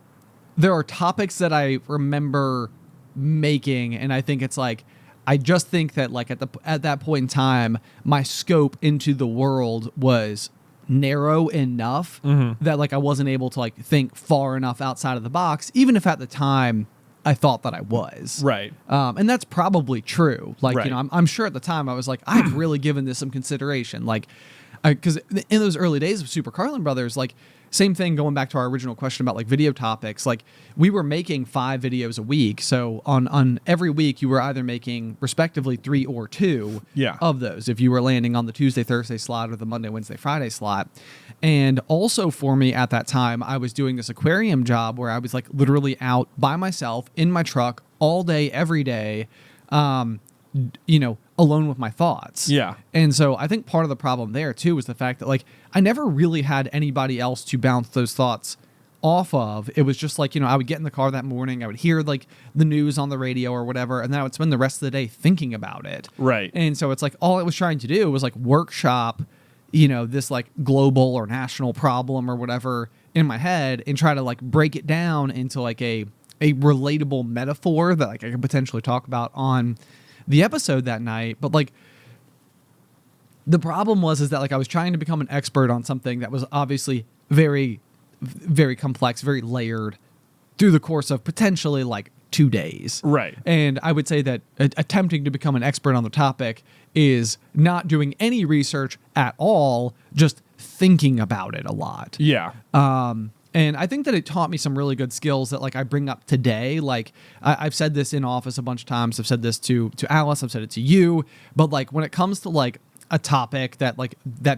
topics that I remember making, and I think it's like I just think that like at that point in time, my scope into the world was narrow enough that like I wasn't able to like think far enough outside of the box, even if at the time I thought that I was. Right. And that's probably true. Like, Right. you know, I'm sure at the time I was like, I've really given this some consideration. Like, because in those early days of Super Carlin Brothers, like, same thing going back to our original question about like video topics. Like, we were making 5 videos a week. So on every week, you were either making respectively 3 or 2 of those. If you were landing on the Tuesday, Thursday slot or the Monday, Wednesday, Friday slot. And also for me at that time, I was doing this aquarium job where I was like literally out by myself in my truck all day, every day, you know, alone with my thoughts. Yeah. And so I think part of the problem there too was the fact that like I never really had anybody else to bounce those thoughts off of. It was just like, you know, I would get in the car that morning, I would hear like the news on the radio or whatever, and then I would spend the rest of the day thinking about it. Right. And so it's like all I was trying to do was like workshop, you know, this like global or national problem or whatever in my head and try to like break it down into like a relatable metaphor that like I could potentially talk about on the episode that night. But like the problem is that like I was trying to become an expert on something that was obviously very, very complex, very layered through the course of potentially like 2 days. Right. And I would say that attempting to become an expert on the topic is not doing any research at all, just thinking about it a lot. Yeah. And I think that it taught me some really good skills that like I bring up today. Like I've said this in office a bunch of times. I've said this to Alice. I've said it to you. But like when it comes to like a topic that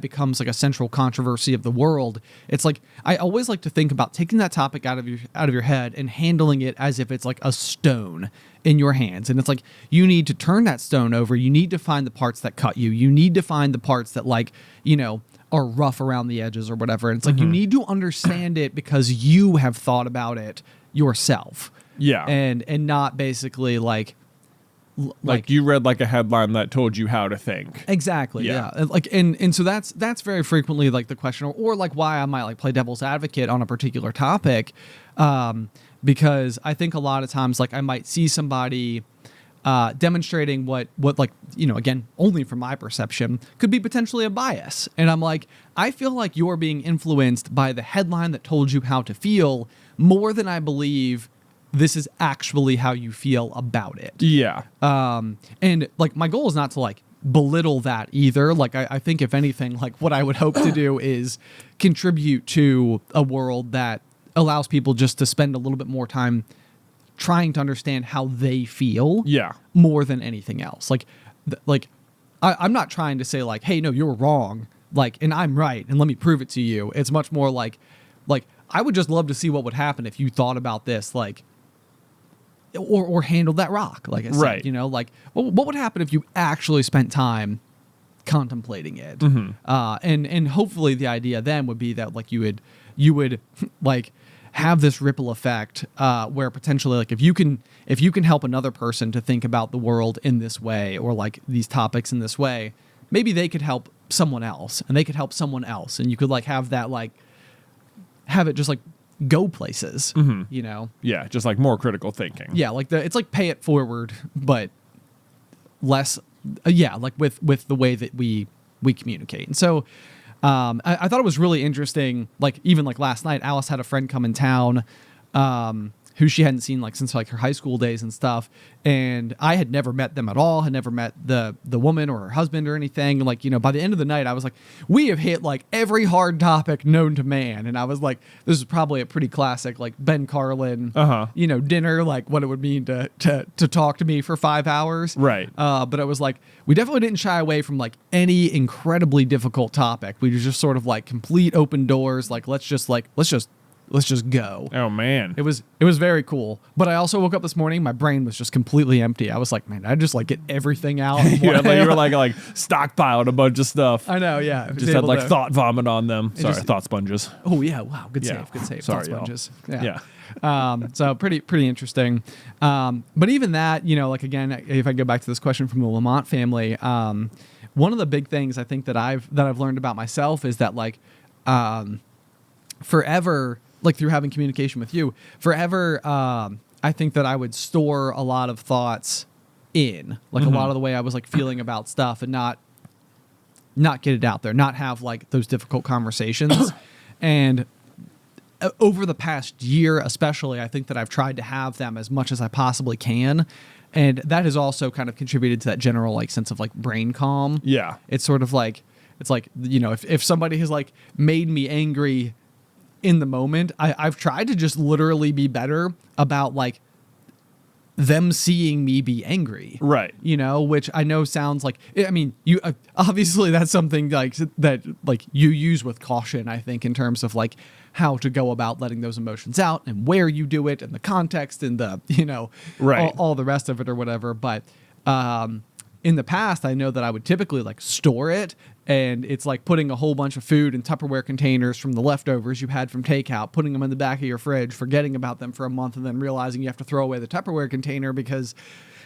becomes like a central controversy of the world, it's like I always like to think about taking that topic out of your head and handling it as if it's like a stone in your hands. And it's like you need to turn that stone over. You need to find the parts that cut you. You need to find the parts that like, you know, are rough around the edges or whatever. And it's like you need to understand it because you have thought about it yourself. Yeah. And not basically like you read like a headline that told you how to think. Exactly. Yeah. Yeah. Like and so that's very frequently like the question or like why I might like play devil's advocate on a particular topic. Because I think a lot of times like I might see somebody demonstrating what like, you know, again, only from my perception could be potentially a bias. And I'm like, I feel like you're being influenced by the headline that told you how to feel more than I believe this is actually how you feel about it. Yeah. And like my goal is not to like belittle that either. Like I think if anything, like what I would hope to do is contribute to a world that allows people just to spend a little bit more time trying to understand how they feel. Yeah. More than anything else. Like I'm not trying to say like, hey, no, you're wrong. Like, and I'm right. And let me prove it to you. It's much more like I would just love to see what would happen if you thought about this, like, or handled that rock. Like I said, right. You know, like what would happen if you actually spent time contemplating it? Mm-hmm. And hopefully the idea then would be that like you would like have this ripple effect where potentially like if you can help another person to think about the world in this way or like these topics in this way, maybe they could help someone else and they could help someone else, and you could like have that like have it just like go places. You know. Yeah, just like more critical thinking. Yeah, like it's like pay it forward, but less. Yeah, like with the way that we communicate. And so I thought it was really interesting. Like even like last night, Alice had a friend come in town who she hadn't seen like since like her high school days and stuff. And I had never met them at all, had never met the woman or her husband or anything. Like, you know, by the end of the night, I was like, we have hit like every hard topic known to man. And I was like, this is probably a pretty classic, like Ben Carlin, you know, dinner, like what it would mean to talk to me for 5 hours. Right. But it was like, we definitely didn't shy away from like any incredibly difficult topic. We were just sort of like complete open doors. Like, let's just go. Oh man. It was very cool. But I also woke up this morning, my brain was just completely empty. I was like, man, I just like get everything out. Yeah, like you were like stockpiled a bunch of stuff. I know, yeah. Just had like thought vomit on them. Sorry, thought sponges. Oh yeah, wow, good Yeah. save. Sorry, Thought sponges. y'all. Yeah. So pretty interesting. But even that, you know, like again, if I go back to this question from the Lamont family, one of the big things I think that I've learned about myself is that like forever, like through having communication with you, forever, I think that I would store a lot of thoughts in, like a lot of the way I was like feeling about stuff and not get it out there, not have like those difficult conversations. And over the past year, especially, I think that I've tried to have them as much as I possibly can. And that has also kind of contributed to that general like sense of like brain calm. Yeah. It's sort of like, it's like, you know, if somebody has like made me angry in the moment, I've tried to just literally be better about like them seeing me be angry. Right. You know, which I know sounds like, I mean, you obviously that's something like that, like you use with caution, I think, in terms of like how to go about letting those emotions out and where you do it and the context and the, you know, right. all the rest of it or whatever. But, in the past, I know that I would typically like store it, and it's like putting a whole bunch of food in Tupperware containers from the leftovers you had from takeout, putting them in the back of your fridge, forgetting about them for a month, and then realizing you have to throw away the Tupperware container because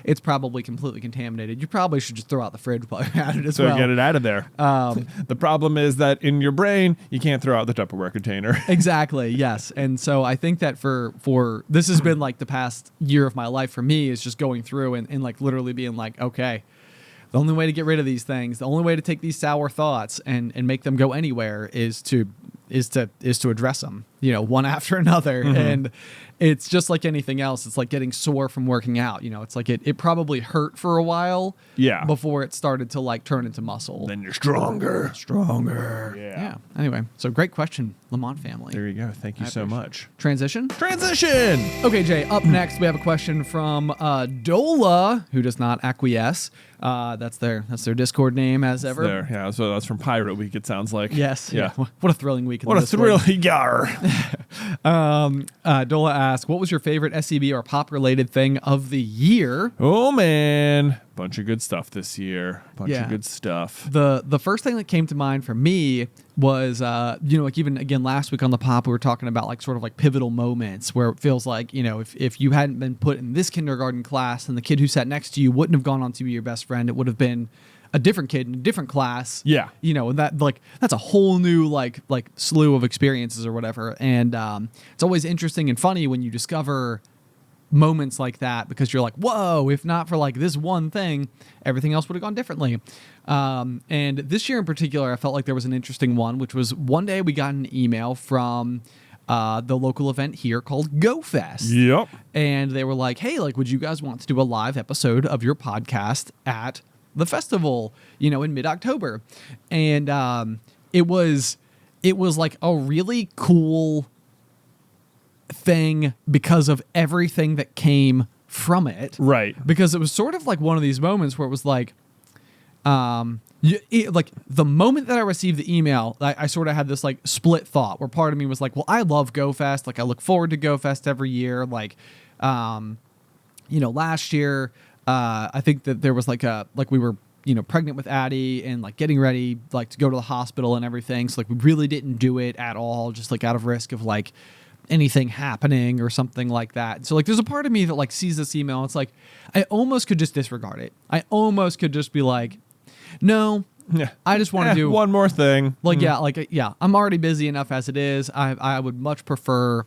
it's probably completely contaminated. You probably should just throw out the fridge while you're at it as well. So get it out of there. The problem is that in your brain, you can't throw out the Tupperware container. Exactly, yes. And so I think that for this has been like the past year of my life for me is just going through and like literally being like, okay, the only way to get rid of these things, the only way to take these sour thoughts and make them go anywhere is to address them, you know, one after another. And it's just like anything else. It's like getting sore from working out. You know, it's like it probably hurt for a while. Yeah. Before it started to like turn into muscle. Then you're stronger. Yeah. Anyway, so great question, Lamont family. There you go. Thank you so much. Transition? Transition! Okay, Jay, up next we have a question from Dola, who does not acquiesce. That's their Discord name as ever. There, yeah, so that's from Pirate Week, it sounds like. Yes. Yeah. What a thrilling week. What a thrilling yar. Dola asks, what was your favorite SCB or pop-related thing of the year? Oh, man. Bunch of good stuff this year. Bunch of good stuff. The first thing that came to mind for me was, you know, like even again last week on the pop, we were talking about like sort of like pivotal moments where it feels like, you know, if you hadn't been put in this kindergarten class and the kid who sat next to you wouldn't have gone on to be your best friend, it would have been a different kid in a different class. Yeah. You know, and that like that's a whole new like slew of experiences or whatever. And it's always interesting and funny when you discover moments like that because you're like, whoa, if not for like this one thing, everything else would have gone differently. And this year in particular, I felt like there was an interesting one, which was one day we got an email from the local event here called GoFest. Yep. And they were like, hey, like, would you guys want to do a live episode of your podcast at the festival, you know, in mid-October? And it was like a really cool thing because of everything that came from it. Right. Because it was sort of like one of these moments where it was like, like the moment that I received the email, I sort of had this like split thought where part of me was like, well, I love GoFest. Like I look forward to GoFest every year. Like, you know, last year, I think that there was like we were, you know, pregnant with Addie and like getting ready, like to go to the hospital and everything. So like we really didn't do it at all, just like out of risk of like anything happening or something like that. So like there's a part of me that like sees this email and it's like I almost could just disregard it. I almost could just be like, no, Yeah. I just want to do one more thing. like yeah, I'm already busy enough as it is. I would much prefer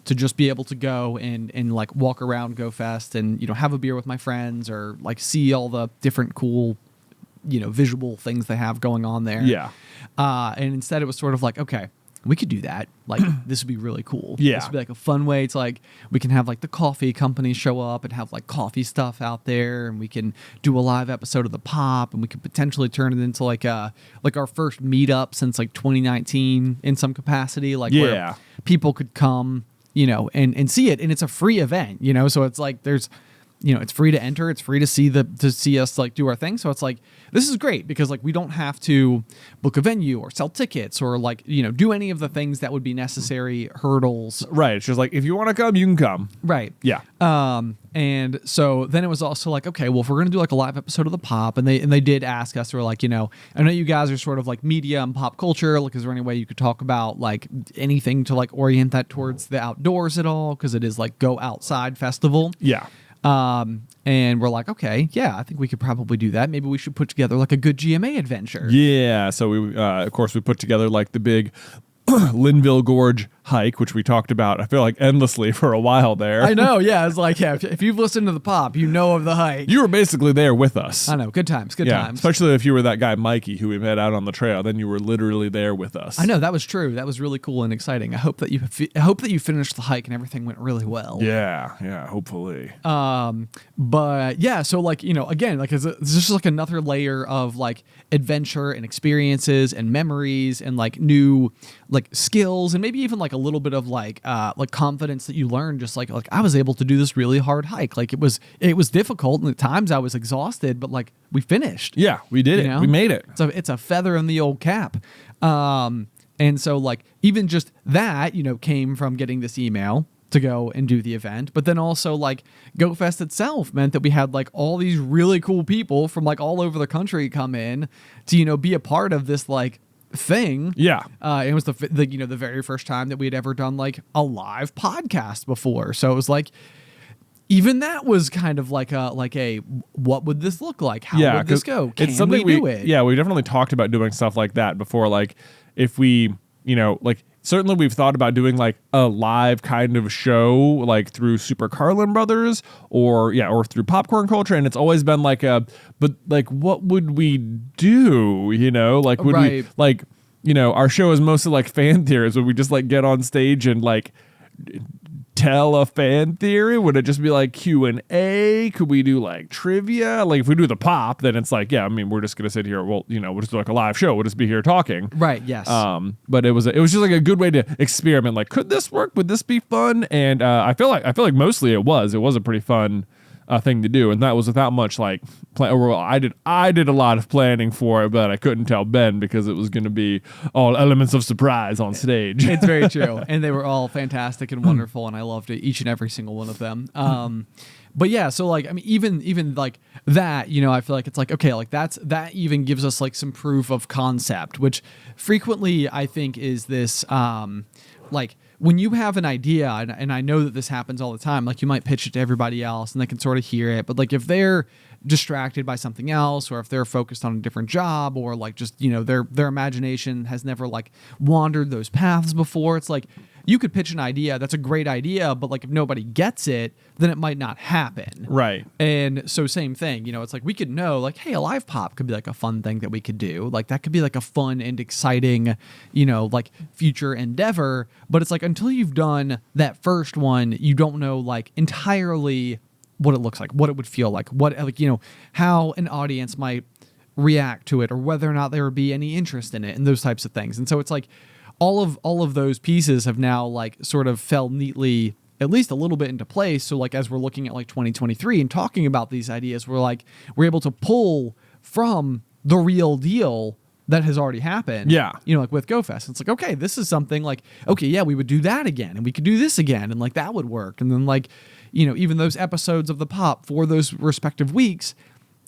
to just be able to go and like walk around GoFest and, you know, have a beer with my friends or like see all the different cool, you know, visual things they have going on there. Yeah. And instead it was sort of like, okay, we could do that. Like, this would be really cool. Yeah. This would be like a fun way to like, we can have like the coffee company show up and have like coffee stuff out there, and we can do a live episode of the Pop, and we could potentially turn it into like our first meetup since like 2019 in some capacity, like where people could come, you know, and see it, and it's a free event, you know, so it's like there's, you know, it's free to enter, it's free to see us like do our thing. So it's like, this is great because like we don't have to book a venue or sell tickets or like, you know, do any of the things that would be necessary hurdles. Right. It's just like, if you want to come, you can come. Right. Yeah. And so then it was also like, okay, well, if we're going to do like a live episode of the Pop, and they did ask us, they were like, you know, I know you guys are sort of like media and pop culture. Like, is there any way you could talk about like anything to like orient that towards the outdoors at all? Because it is like Go Outside Festival. Yeah. And we're like, okay, yeah, I think we could probably do that. Maybe we should put together like a good GMA adventure. Yeah. So we, of course, we put together like the big Linville Gorge hike, which we talked about, I feel like, endlessly for a while there. I know, yeah. It's like, yeah, if you've listened to the Pop, you know of the hike. You were basically there with us. I know, good times, good times. Especially if you were that guy Mikey who we met out on the trail, then you were literally there with us. I know, that was true. That was really cool and exciting. I hope that you finished the hike and everything went really well. Yeah, hopefully. But yeah, so like, you know, again, like it's just like another layer of like adventure and experiences and memories and like new like skills and maybe even like a little bit of like confidence that you learn. Just like I was able to do this really hard hike. Like it was difficult, and at times I was exhausted, but like we finished. Yeah, we did it. Know? We made it. So it's a feather in the old cap. And so like even just that, you know, came from getting this email to go and do the event, but then also like GoFest itself meant that we had like all these really cool people from like all over the country come in to, you know, be a part of this like thing. Yeah. It was the you know, the very first time that we had ever done like a live podcast before. So it was like, even that was kind of like a what would this look like? How would this go? Can it's something we do it? Yeah, we definitely talked about doing stuff like that before. Like if we, you know, like certainly we've thought about doing like a live kind of show like through Super Carlin Brothers or through Popcorn Culture, and it's always been like but like what would we do? You know, like would we like, you know, our show is mostly like fan theories. Would we just like get on stage and like tell a fan theory? Would it just be like Q&A? Could we do like trivia? Like if we do the Pop, then it's like, yeah, I mean, we're just gonna sit here. Well, you know, we'll just do like a live show. We'll just be here talking. Right. Yes. But it was just like a good way to experiment. Like, could this work? Would this be fun? And I feel like mostly it was a pretty fun thing to do, and that was without much like plan. Well, I did a lot of planning for it, but I couldn't tell Ben because it was going to be all elements of surprise on stage. It's very true, and they were all fantastic and wonderful, and I loved it, each and every single one of them. But yeah, so like, I mean, even like that, you know, I feel like it's like, okay, like that even gives us like some proof of concept, which frequently I think is this like, when you have an idea, and I know that this happens all the time, like you might pitch it to everybody else and they can sort of hear it, but like if they're distracted by something else, or if they're focused on a different job, or like just, you know, their imagination has never like wandered those paths before, it's like you could pitch an idea that's a great idea, but like if nobody gets it, then it might not happen. Right. And so same thing, you know, it's like we could know like, hey, a live pop could be like a fun thing that we could do. Like that could be like a fun and exciting, you know, like future endeavor. But it's like until you've done that first one, you don't know like entirely what it looks like, what it would feel like, what, like, you know, how an audience might react to it, or whether or not there would be any interest in it, and those types of things. And so it's like all of those pieces have now like sort of fell neatly, at least a little bit, into place. So like as we're looking at like 2023 and talking about these ideas, we're able to pull from the real deal that has already happened. Yeah. You know, like with GoFest, it's like, okay, this is something like, okay, yeah, we would do that again, and we could do this again, and like that would work. And then like, you know, even those episodes of the Pop for those respective weeks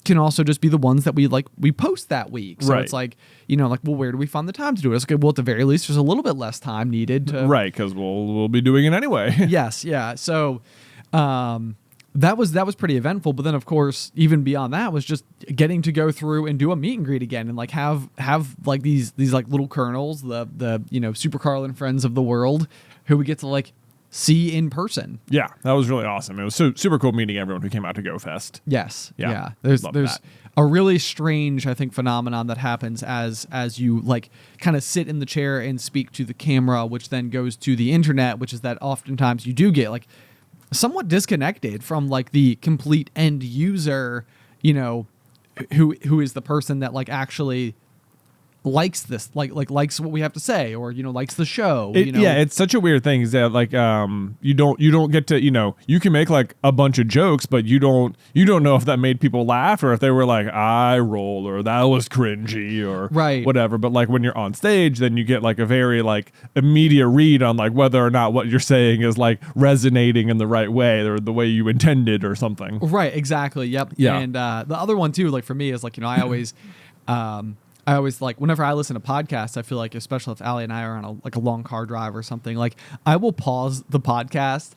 can also just be the ones that we post that week. So it's like, you know, like, well, where do we find the time to do it? It's okay, well, at the very least, there's a little bit less time needed to... Right, because we'll be doing it anyway. Yes, yeah. So that was pretty eventful. But then, of course, even beyond that was just getting to go through and do a meet and greet again, and like have like these like little kernels, the you know, Super Carlin friends of the world, who we get to like see in person. Yeah, that was really awesome. It was super cool meeting everyone who came out to Go Fest. Yes. Yeah. Yeah. There's that. a really strange, I think, phenomenon that happens as you like kind of sit in the chair and speak to the camera, which then goes to the internet, which is that oftentimes you do get like somewhat disconnected from like the complete end user, who is the person that like actually likes this, likes what we have to say, or likes the show. Yeah, it's such a weird thing is that like you don't get to you can make like a bunch of jokes, but you don't know if that made people laugh or if they were like eye roll or that was cringy or whatever. But like when you're on stage, then you get like a very like immediate read on like whether or not what you're saying is like resonating in the right way or the way you intended or something. Right. Exactly. Yep. Yeah. And the other one too, like for me, is like I always like whenever I listen to podcasts, I feel like, especially if Allie and I are on a long car drive or something, like I will pause the podcast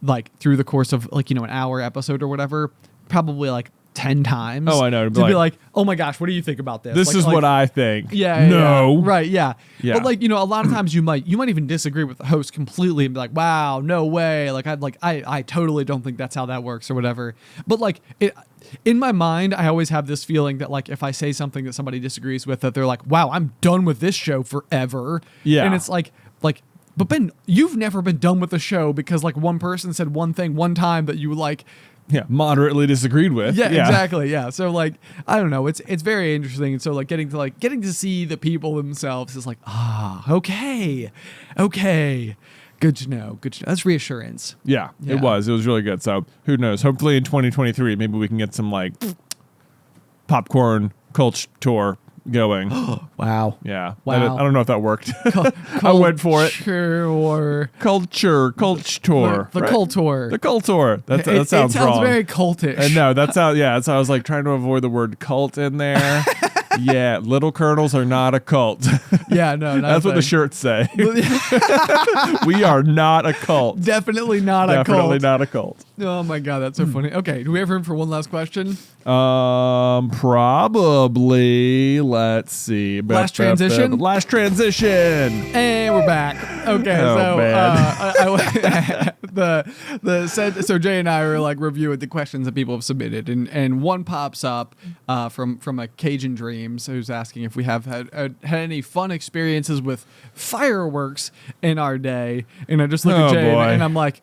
like through the course of like, an hour episode or whatever, probably like 10 times. Oh, I know. To be like, oh my gosh, what do you think about this? This is what I think. Yeah. No. Yeah. Right. Yeah. Yeah. But like, a lot of times you might even disagree with the host completely and be like, wow, no way. Like I totally don't think that's how that works or whatever. But like in my mind, I always have this feeling that like if I say something that somebody disagrees with, that they're like, wow, I'm done with this show forever. Yeah. And it's like, but Ben, you've never been done with the show because like one person said one thing one time that you like, moderately disagreed with. Yeah, exactly. Yeah. So like, I don't know. It's very interesting. And so like getting to see the people themselves is like, okay. Good to know. That's reassurance. Yeah, it was really good. So who knows? Hopefully in 2023, maybe we can get some like popcorn culture tour going. Wow. Yeah. Wow. I don't know if that worked. I went for it. Culture tour. The cult tour. The cult tour. That sounds wrong. It sounds very cultish. And no, that's how. Yeah, so I was like trying to avoid the word cult in there. Yeah, little colonels are not a cult. Yeah, no, that's what the shirts say. We are not a cult. Definitely not a cult. Definitely not a cult. Oh my god, that's so funny. Okay, do we have room for one last question? Probably. Let's see. Last transition. And we're back. Okay, so Jay and I were like reviewing the questions that people have submitted, and one pops up from a Cajun Dreams who's asking if we have had any fun experiences with fireworks in our day, and I just look at Jay and I'm like,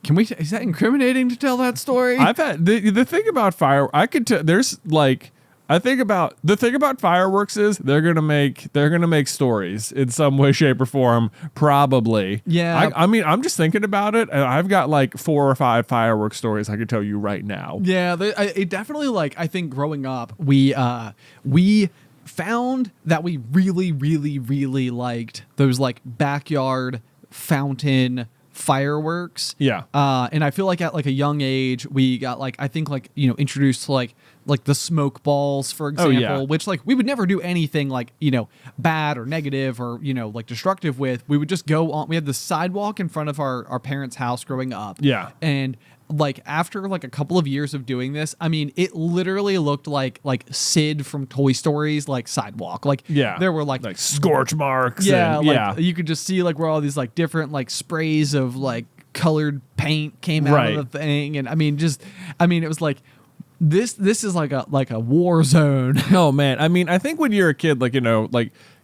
is that incriminating to tell that story? I've had the thing about I could tell there's like the thing about fireworks is they're gonna make stories in some way, shape, or form, probably. Yeah. I mean, I'm just thinking about it, and I've got like 4 or 5 fireworks stories I could tell you right now. Yeah, it definitely like I think growing up we found that we really, really, really liked those like backyard fountain fireworks. Yeah. And I feel like at like a young age we got like I think like introduced to like the smoke balls, for example, which like we would never do anything like bad or negative or like destructive with. We would just go on. We had the sidewalk in front of our parents' house growing up. Yeah. And like after like a couple of years of doing this, I mean, it literally looked like Sid from Toy Story's like sidewalk. Like there were like scorch marks. Yeah, you could just see like where all these like different like sprays of like colored paint came out of the thing, and I mean it was like this is like a war zone. Oh man, I mean I think when you're a kid, like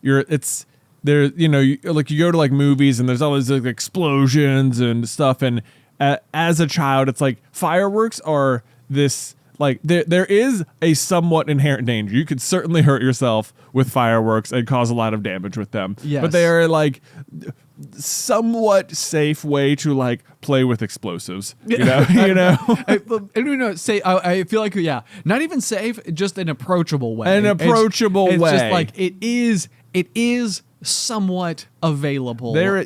it's there, you go to like movies and there's all these like explosions and stuff, and as a child, it's like fireworks are this like there is a somewhat inherent danger. You could certainly hurt yourself with fireworks and cause a lot of damage with them. Yes. But they are like somewhat safe way to like play with explosives. I feel like not even safe, just an approachable way. It's just like it is somewhat available there,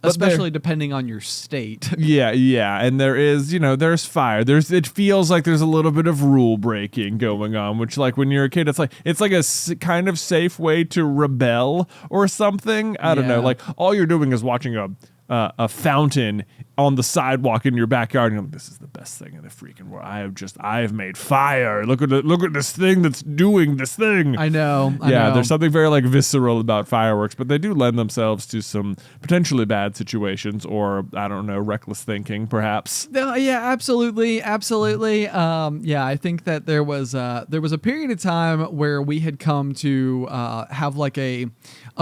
especially depending on your state. And there is there's fire, it feels like there's a little bit of rule breaking going on, which like when you're a kid it's like a kind of safe way to rebel or something. I don't know, like all you're doing is watching a fountain on the sidewalk in your backyard, and you're like, this is the best thing in the freaking world. I have made fire. Look at this thing that's doing this thing. I know. There's something very like visceral about fireworks, but they do lend themselves to some potentially bad situations, or I don't know, reckless thinking, perhaps. Yeah, absolutely. I think that there was a period of time where we had come to have like a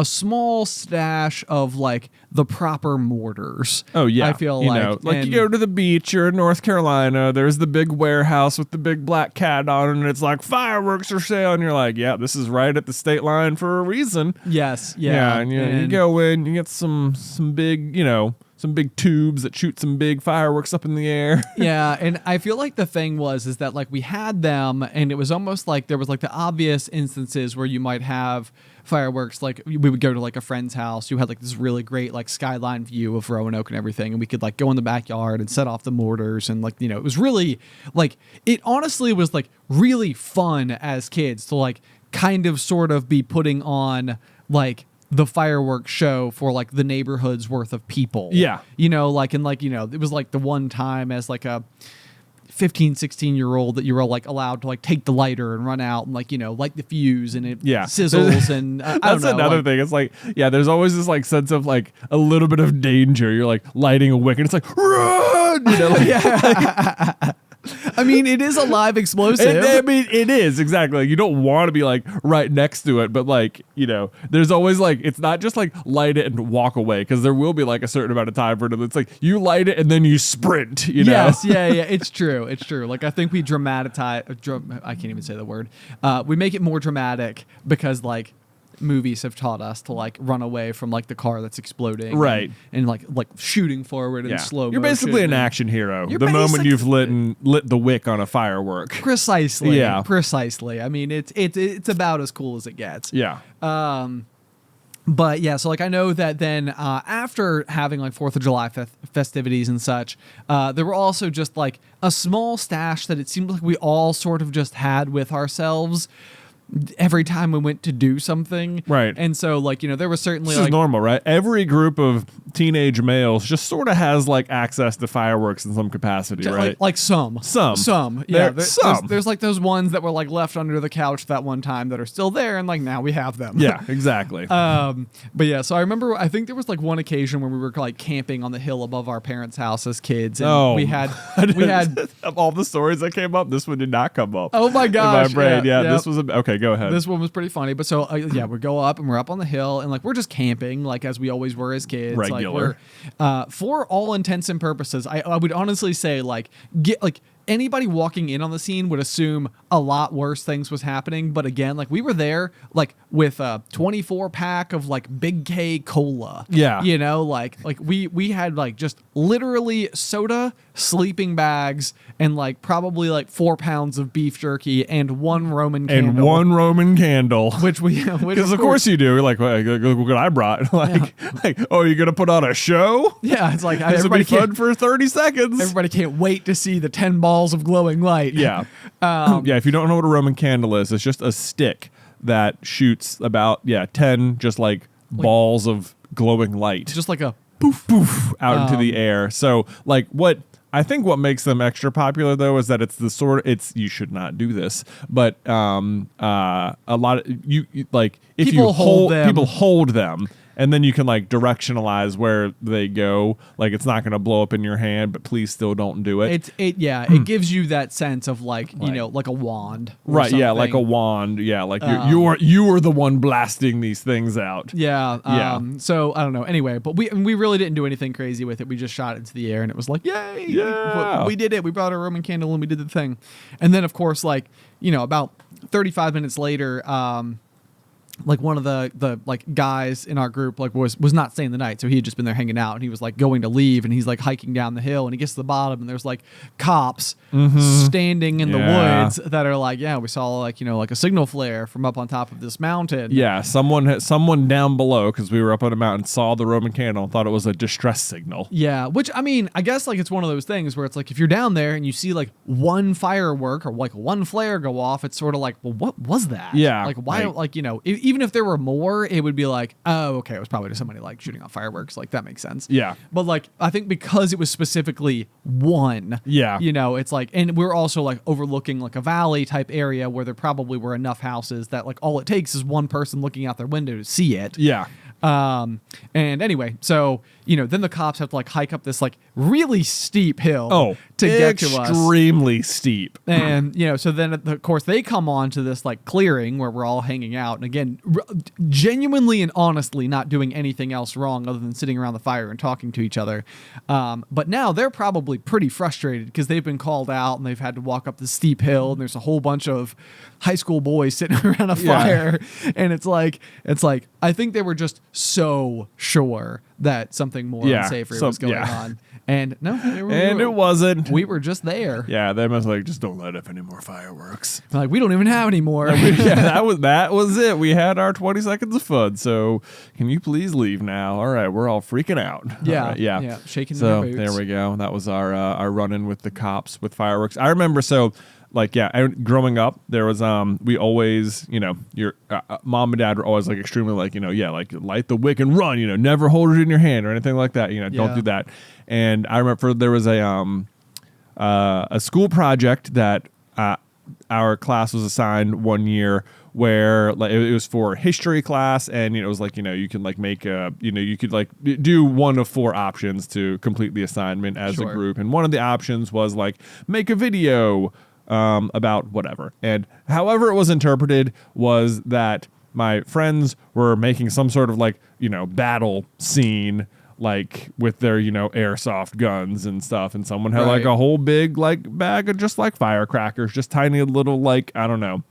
small stash of like the proper mortars. Oh yeah, I feel like you go to the beach, you're in North Carolina, there's the big warehouse with the big black cat on it, and it's like fireworks for sale, and you're like, yeah, this is right at the state line for a reason. Yes, and you go in, you get some big, some big tubes that shoot some big fireworks up in the air. Yeah, and I feel like the thing is that like we had them, and it was almost like there was like the obvious instances where you might have fireworks. Like we would go to like a friend's house who had like this really great like skyline view of Roanoke and everything, and we could like go in the backyard and set off the mortars, and like it was really like, it honestly was like really fun as kids to like kind of sort of be putting on like the fireworks show for like the neighborhood's worth of people. Yeah. It was like the one time as like a 15, 16-year-old that you were like allowed to like take the lighter and run out and like, light the fuse, and it sizzles. And I don't know. That's another thing. It's like, there's always this like sense of like a little bit of danger. You're like lighting a wick and it's like, run! I mean, it is a live explosive. I mean, it is, exactly. Like, you don't want to be like right next to it, but like, there's always like, it's not just like light it and walk away, because there will be like a certain amount of time for it. It's like you light it and then you sprint, Yes, yeah, it's true. It's true. Like I think we dramatize, I can't even say the word. We make it more dramatic because like movies have taught us to like run away from like the car that's exploding, right, and like shooting forward in slow motion. You're basically an action hero the moment you've lit the wick on a firework. Precisely. I mean, it's about as cool as it gets. But yeah, so like I know that then after having like 4th of July festivities and such, there were also just like a small stash that it seemed like we all sort of just had with ourselves every time we went to do something. Right. And so like, there was certainly this is normal, right? Every group of teenage males just sort of has like access to fireworks in some capacity, right? Like some. Yeah. There's like those ones that were like left under the couch that one time that are still there, and like now we have them. Yeah, exactly. But yeah, so I remember, I think there was like one occasion when we were like camping on the hill above our parents' house as kids, and we had of all the stories that came up, this one did not come up. Oh my gosh. In my brain. This was okay, go ahead. This one was pretty funny. But so we go up, and we're up on the hill, and like we're just camping like as we always were as kids. Regular. Like we're for all intents and purposes, I would honestly say like anybody walking in on the scene would assume a lot worse things was happening. But again, like we were there like with a 24 pack of like Big K cola. Yeah. Like we had like just literally soda, sleeping bags, and like probably like 4 pounds of beef jerky and one Roman candle. Which because of course you do. You're like, well, look what I brought. Like, oh, you're gonna put on a show? Yeah, it's like this will be fun for 30 seconds. Everybody can't wait to see the 10 balls of glowing light. Yeah. If you don't know what a Roman candle is, it's just a stick that shoots about 10 just like balls of glowing light. Just like a poof out into the air. So like what makes them extra popular though is that it's the sort of, you should not do this, but a lot of you like if people people hold them. And then you can like directionalize where they go. Like it's not going to blow up in your hand, but please still don't do it. It gives you that sense of like, like a wand. Right. Yeah. Like a wand. Yeah. Like you are the one blasting these things out. Yeah. So I don't know. Anyway, but we really didn't do anything crazy with it. We just shot it into the air, and it was like, yay. Yeah. We did it. We brought a Roman candle and we did the thing. And then of course, like, about 35 minutes later, like one of the like guys in our group like was not staying the night, so he had just been there hanging out, and he was like going to leave, and he's like hiking down the hill, and he gets to the bottom, and there's like cops standing in the woods that are like, we saw like like a signal flare from up on top of this mountain. Someone down below, because we were up on a mountain, saw the Roman candle and thought it was a distress signal. Which I mean, I guess like it's one of those things where it's like if you're down there and you see like one firework or like one flare go off, it's sort of like, well, what was that? Yeah, like why? Like even even if there were more, it would be like, oh, okay, it was probably just somebody like shooting off fireworks. Like that makes sense. Yeah. But like, I think because it was specifically one, Yeah. you know, it's like, and we're also like overlooking like a valley type area where there probably were enough houses that like all it takes is one person looking out their window to see it. Yeah. And anyway, so, you know, then the cops have to like hike up this like really steep hill to get to us. Extremely steep. And, you know, so then of course they come on to this like clearing where we're all hanging out. And again, genuinely and honestly not doing anything else wrong other than sitting around the fire and talking to each other. But now they're probably pretty frustrated because they've been called out and they've had to walk up the steep hill. And there's a whole bunch of high school boys sitting around a fire. And it's like, I think they were just so sure that something more unsavory was going on. And no, it wasn't. We were just there. Yeah, they must like, just don't light up any more fireworks. Like, we don't even have any more. Yeah, that was it. We had our 20 seconds of fun. So can you please leave now? All right, we're all freaking out. Yeah, right, yeah, shaking their boots. There we go. That was our run-in with the cops with fireworks. I remember growing up, there was we always, you know, your mom and dad were always like extremely like, you know, like light the wick and run, you know, never hold it in your hand or anything like that, you know, don't do that. And I remember there was a school project that our class was assigned one year where like it was for history class, and you know, it was like, you know, you can like make you could like do one of 4 options to complete the assignment as a group, and one of the options was like make a video about whatever. And however it was interpreted was that my friends were making some sort of like, you know, battle scene, like with their, you know, airsoft guns and stuff. And someone had like a whole big like bag of just like firecrackers, just tiny little, like, I don't know,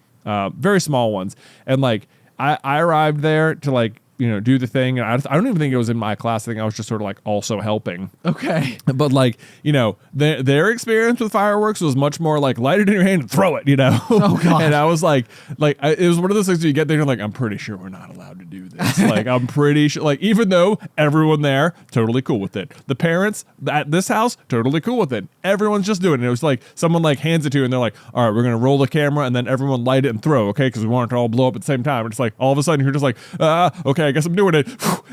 very small ones. And like, I arrived there to like, you know, do the thing. And I don't even think it was in my class. I think I was just sort of like also helping. Okay. But like, you know, their experience with fireworks was much more like light it in your hand and throw it, you know? Oh, God. And I was like, it was one of those things where you get there and you're like, I'm pretty sure we're not allowed to do this. Like, I'm pretty sure, like, even though everyone there, totally cool with it. The parents at this house, totally cool with it. Everyone's just doing it. It was like someone like hands it to you and they're like, all right, we're going to roll the camera and then everyone light it and throw, okay? Because we want it to all blow up at the same time. And it's like, all of a sudden you're just like, okay, I guess I'm doing it.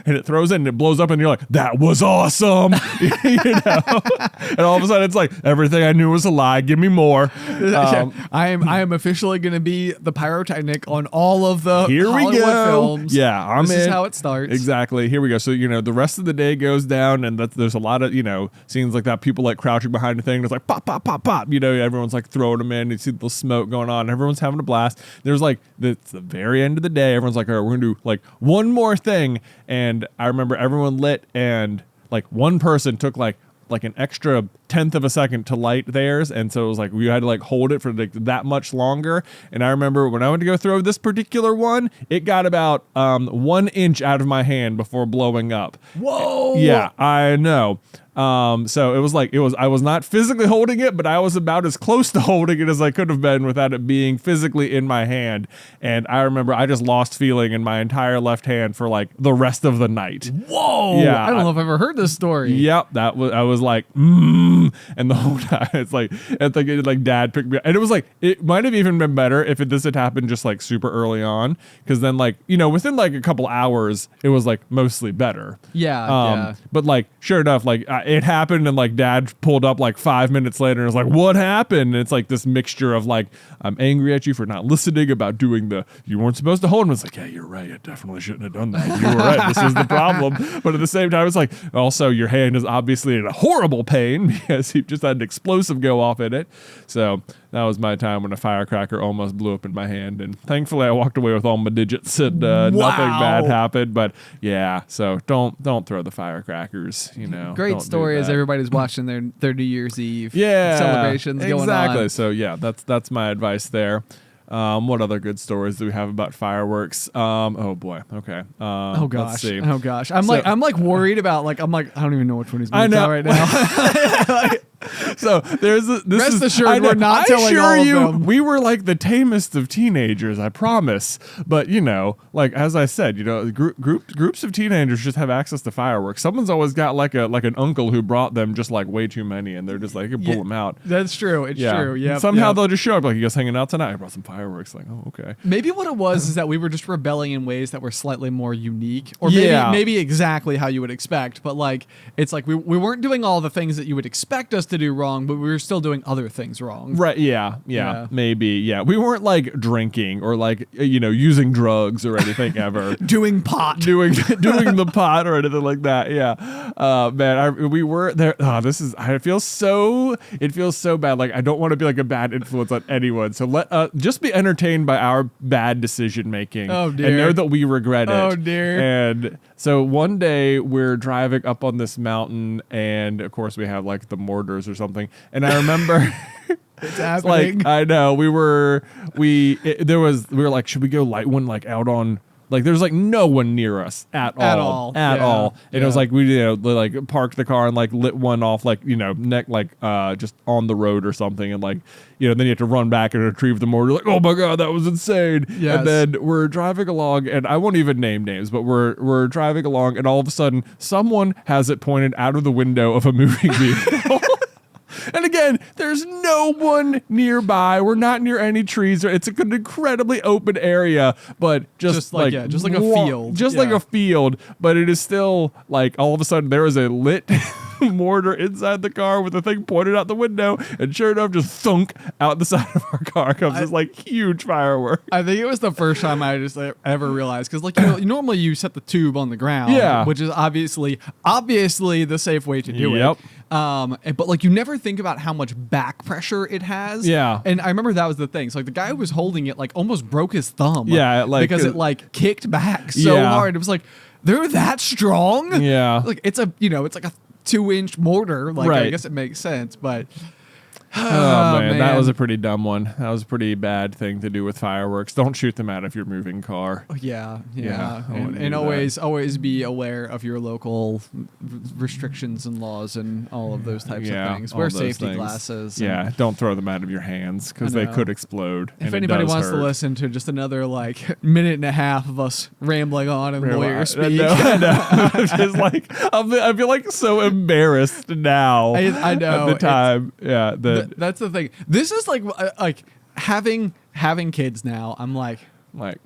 And it throws in and it blows up and you're like, that was awesome. You know? And all of a sudden it's like, everything I knew was a lie. Give me more. I am officially going to be the pyrotechnic on all of the Hollywood films. Yeah, this is how it starts. Exactly. Here we go. So, you know, the rest of the day goes down and there's a lot of, you know, scenes like that. People like crouching behind a thing. It's like pop, pop, pop, pop. You know, everyone's like throwing them in. You see the smoke going on. Everyone's having a blast. There's like, it's the very end of the day. Everyone's like, all right, we're going to do like one more thing. And I remember everyone lit and like one person took like an extra 1/10 of a second to light theirs, and so it was like we had to like hold it for like that much longer. And I remember when I went to go throw this particular one, it got about 1 inch out of my hand before blowing up. Whoa! Yeah, I know. So it was like I was not physically holding it, but I was about as close to holding it as I could have been without it being physically in my hand. And I remember I just lost feeling in my entire left hand for like the rest of the night. Whoa! Yeah, I don't know if I've ever heard this story. Yep, I was like, and the whole time it's like, like Dad picked me up, and it was like it might have even been better if this had happened just like super early on, because then like, you know, within like a couple hours it was like mostly better. Yeah. But like sure enough, like it happened, and like Dad pulled up like 5 minutes later and was like, what happened? And it's like this mixture of like, I'm angry at you for not listening about doing you weren't supposed to hold him. It's like, yeah, you're right, I definitely shouldn't have done that. You were right, this is the problem. But at the same time, it's like, also your hand is obviously in a horrible pain because you just had an explosive go off in it. So that was my time when a firecracker almost blew up in my hand, and thankfully I walked away with all my digits and nothing bad happened. But yeah, so don't throw the firecrackers, you know. Great story as everybody's watching their New Year's Eve celebrations going on. Exactly. So yeah, that's my advice there. What other good stories do we have about fireworks? Oh boy. Okay. Oh gosh. Let's see. Oh gosh. I'm like worried about I don't even know which one he's going to tell right now. So there's this. Rest is, assured, we're not telling assure all of you, them. we were like the tamest of teenagers. I promise. But like as I said, groups of teenagers just have access to fireworks. Someone's always got like an uncle who brought them just like way too many, and they're just like, you can pull them out. That's true. It's true. Yeah. Somehow they'll just show up like, you guys hanging out tonight? I brought some fireworks. Like, oh, okay. Maybe what it was is that we were just rebelling in ways that were slightly more unique, or Yeah. maybe exactly how you would expect. But like, it's like we weren't doing all the things that you would expect us to do wrong, but we were still doing other things wrong. Right. Yeah. Maybe. Yeah. We weren't like drinking or like using drugs or anything ever. Doing pot. doing the pot or anything like that. Yeah. Man, we were there. It feels so bad. Like, I don't want to be like a bad influence on anyone. So let just be entertained by our bad decision making. Oh, dear. And know that we regret it. Oh, dear. And so one day we're driving up on this mountain, and of course we have like the mortars or something. And I remember It's happening. like, I know we were like, should we go light one like out on, like, there's like no one near us at all. And it was like, we like parked the car and like lit one off, like, just on the road or something. And like, then you have to run back and retrieve the mortar. Like, oh my God, that was insane. Yes. And then we're driving along, and I won't even name names, but we're driving along, and all of a sudden someone has it pointed out of the window of a moving vehicle. And again, there's no one nearby. We're not near any trees. It's an incredibly open area, but just like a field. Just like a field, but it is still like, all of a sudden there is a lit mortar inside the car with the thing pointed out the window, and sure enough, just thunk out the side of our car comes this like huge firework. I think it was the first time I just ever realized, because like normally you set the tube on the ground, which is obviously the safe way to do it. But like, you never think about how much back pressure it has. Yeah. And I remember that was the thing. So like, the guy who was holding it like almost broke his thumb. Yeah, like, because it like kicked back so hard. It was like, they're that strong. Yeah. Like, it's it's like a 2-inch mortar. Like, right. I guess it makes sense, but. Oh, man, that was a pretty dumb one. That was a pretty bad thing to do with fireworks. Don't shoot them out if you're moving car. Yeah. I wouldn't And do always be aware of your local restrictions and laws and all of those types of things. Wear safety glasses. Yeah, don't throw them out of your hands, because they could explode. If anybody wants to listen to just another like minute and a half of us rambling on and lawyer speak, I know. Just like, I feel like so embarrassed now. I know. At the time, that's the thing. This is like having kids now. I'm like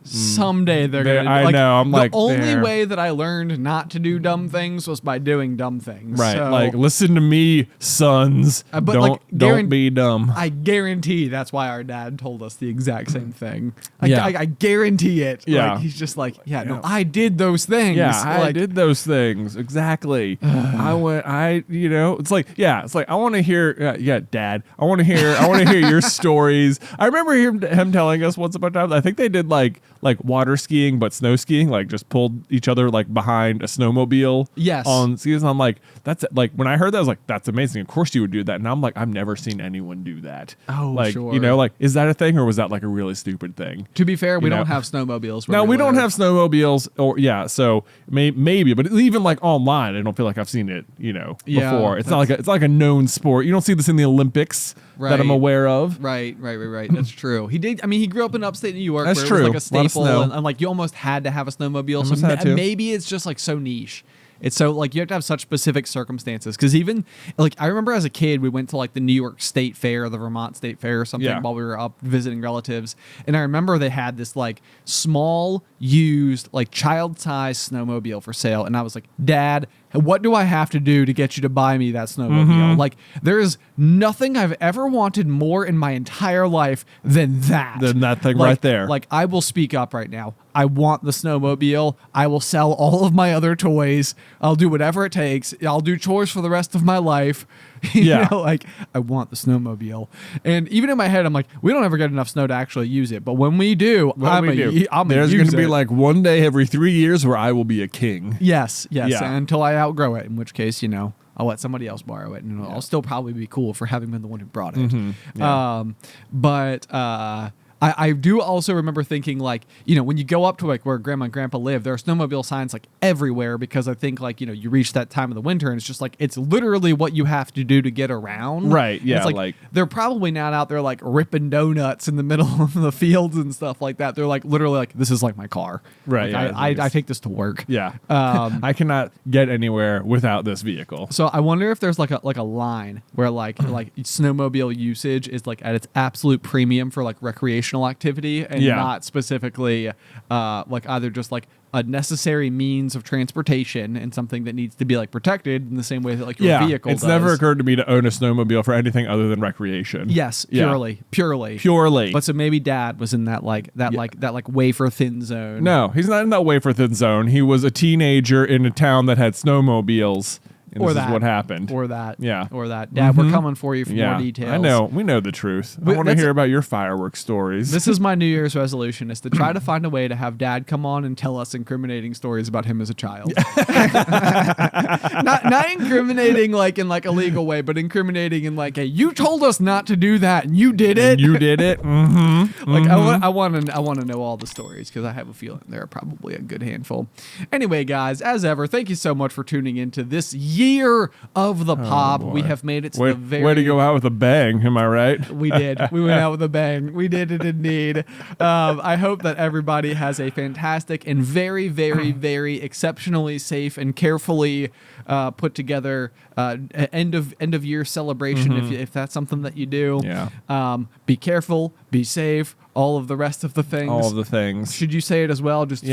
someday they're gonna. I know. I'm like, the only way that I learned not to do dumb things was by doing dumb things. Right. So, like, listen to me, sons. But don't be dumb. I guarantee that's why our dad told us the exact same thing. Yeah. I guarantee it. Yeah. Like, he's just like, no, I did those things. Yeah, I did those things. Exactly. It's like, I want to hear, Dad, I want to hear your stories. I remember him telling us once upon a time, I think they did like water skiing, but snow skiing, like just pulled each other like behind a snowmobile. Yes. On skis. And I'm like, that's like, when I heard that, I was like, that's amazing. Of course you would do that. And I'm like, I've never seen anyone do that. Oh, like, sure. Like, is that a thing, or was that like a really stupid thing? To be fair, we don't have snowmobiles. No, we don't have snowmobiles, so maybe, but even like online, I don't feel like I've seen it, before. It's not like a known sport. You don't see this in the Olympics that I'm aware of. Right. That's true. He did. I mean, he grew up in upstate New York. That's where true. It was like a staple, snow. and like you almost had to have a snowmobile. So maybe it's just like so niche. It's so like you have to have such specific circumstances, because even like I remember as a kid we went to like the New York State Fair or the Vermont State Fair or something while we were up visiting relatives, and I remember they had this like small used like child-sized snowmobile for sale, and I was like, Dad, what do I have to do to get you to buy me that snowmobile? Mm-hmm. Like, there is nothing I've ever wanted more in my entire life than that. Than that thing right there. Like, I will speak up right now. I want the snowmobile. I will sell all of my other toys. I'll do whatever it takes. I'll do chores for the rest of my life. Like, I want the snowmobile. And even in my head, I'm like, we don't ever get enough snow to actually use it. But when we do, there's going to be like one day every 3 years where I will be a king. Yes, until I outgrow it, in which case, I'll let somebody else borrow it, and I'll still probably be cool for having been the one who brought it. Mm-hmm. Yeah. But I do also remember thinking, like, you know, when you go up to like where grandma and grandpa live, there are snowmobile signs like everywhere, because I think, like, you know, you reach that time of the winter and it's just like, it's literally what you have to do to get around. Right. Yeah. It's like they're probably not out there like ripping donuts in the middle of the fields and stuff like that. They're like literally like, this is like my car. Right. Like, Yeah, I take this to work. yeah. I cannot get anywhere without this vehicle. So I wonder if there's like a line where like snowmobile usage is like at its absolute premium for like recreational activity, and not specifically like either just like a necessary means of transportation and something that needs to be like protected in the same way that like your vehicle it's does. never occurred to me to own a snowmobile for anything other than recreation. Yes, Yeah. purely. But so maybe Dad was in that wafer thin zone. No, he's not in that wafer thin zone. He was a teenager in a town that had snowmobiles. And Or this that. is what happened. Or that. Yeah. Or that. Dad, we're coming for you for more details. I know. We know the truth. I But want to that's- hear about your fireworks stories. This is my New Year's resolution, is to try to find a way to have Dad come on and tell us incriminating stories about him as a child. not incriminating like in like a legal way, but incriminating in like, hey, you told us not to do that and you did it. And you did it. Mm-hmm. Like I want to know all the stories, because I have a feeling there are probably a good handful. Anyway, guys, as ever, thank you so much for tuning into this year of the pop. boy. We have made it to Way, the very way to go out with a bang. Am I right? We did. We went out with a bang. We did it indeed. I hope that everybody has a fantastic and very, very, very exceptionally safe and carefully put together end of year celebration, if that's something that you do. Yeah. Be careful. Be safe. All of the rest of the things. All of the things. Should you say it as well? Just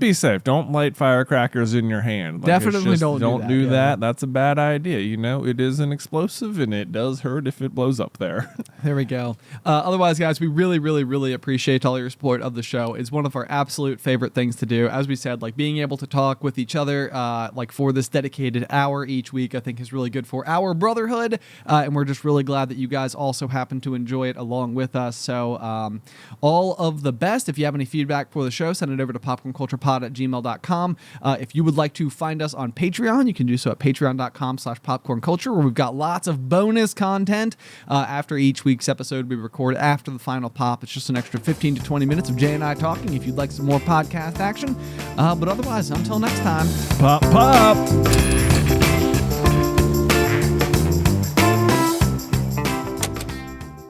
Be safe. Don't light firecrackers in your hand. Like, Definitely it's just, don't do that. that. That's a bad idea. You know, it is an explosive and it does hurt if it blows up there. There we go. Otherwise, guys, we really, really, really appreciate all your support of the show. It's one of our absolute favorite things to do. As we said, like being able to talk with each other, like for this dedicated hour each week, I think is really good for our brotherhood. And we're just really glad that you guys also happen to enjoy it along with us. So all of the best. If you have any feedback for the show, send it over to popcornculturepod@gmail.com. If you would like to find us on Patreon, you can do so at patreon.com/popcornculture, where we've got lots of bonus content. After each week's episode, we record after the final pop. It's just an extra 15 to 20 minutes of Jay and I talking if you'd like some more podcast action. But otherwise, until next time. Pop, pop.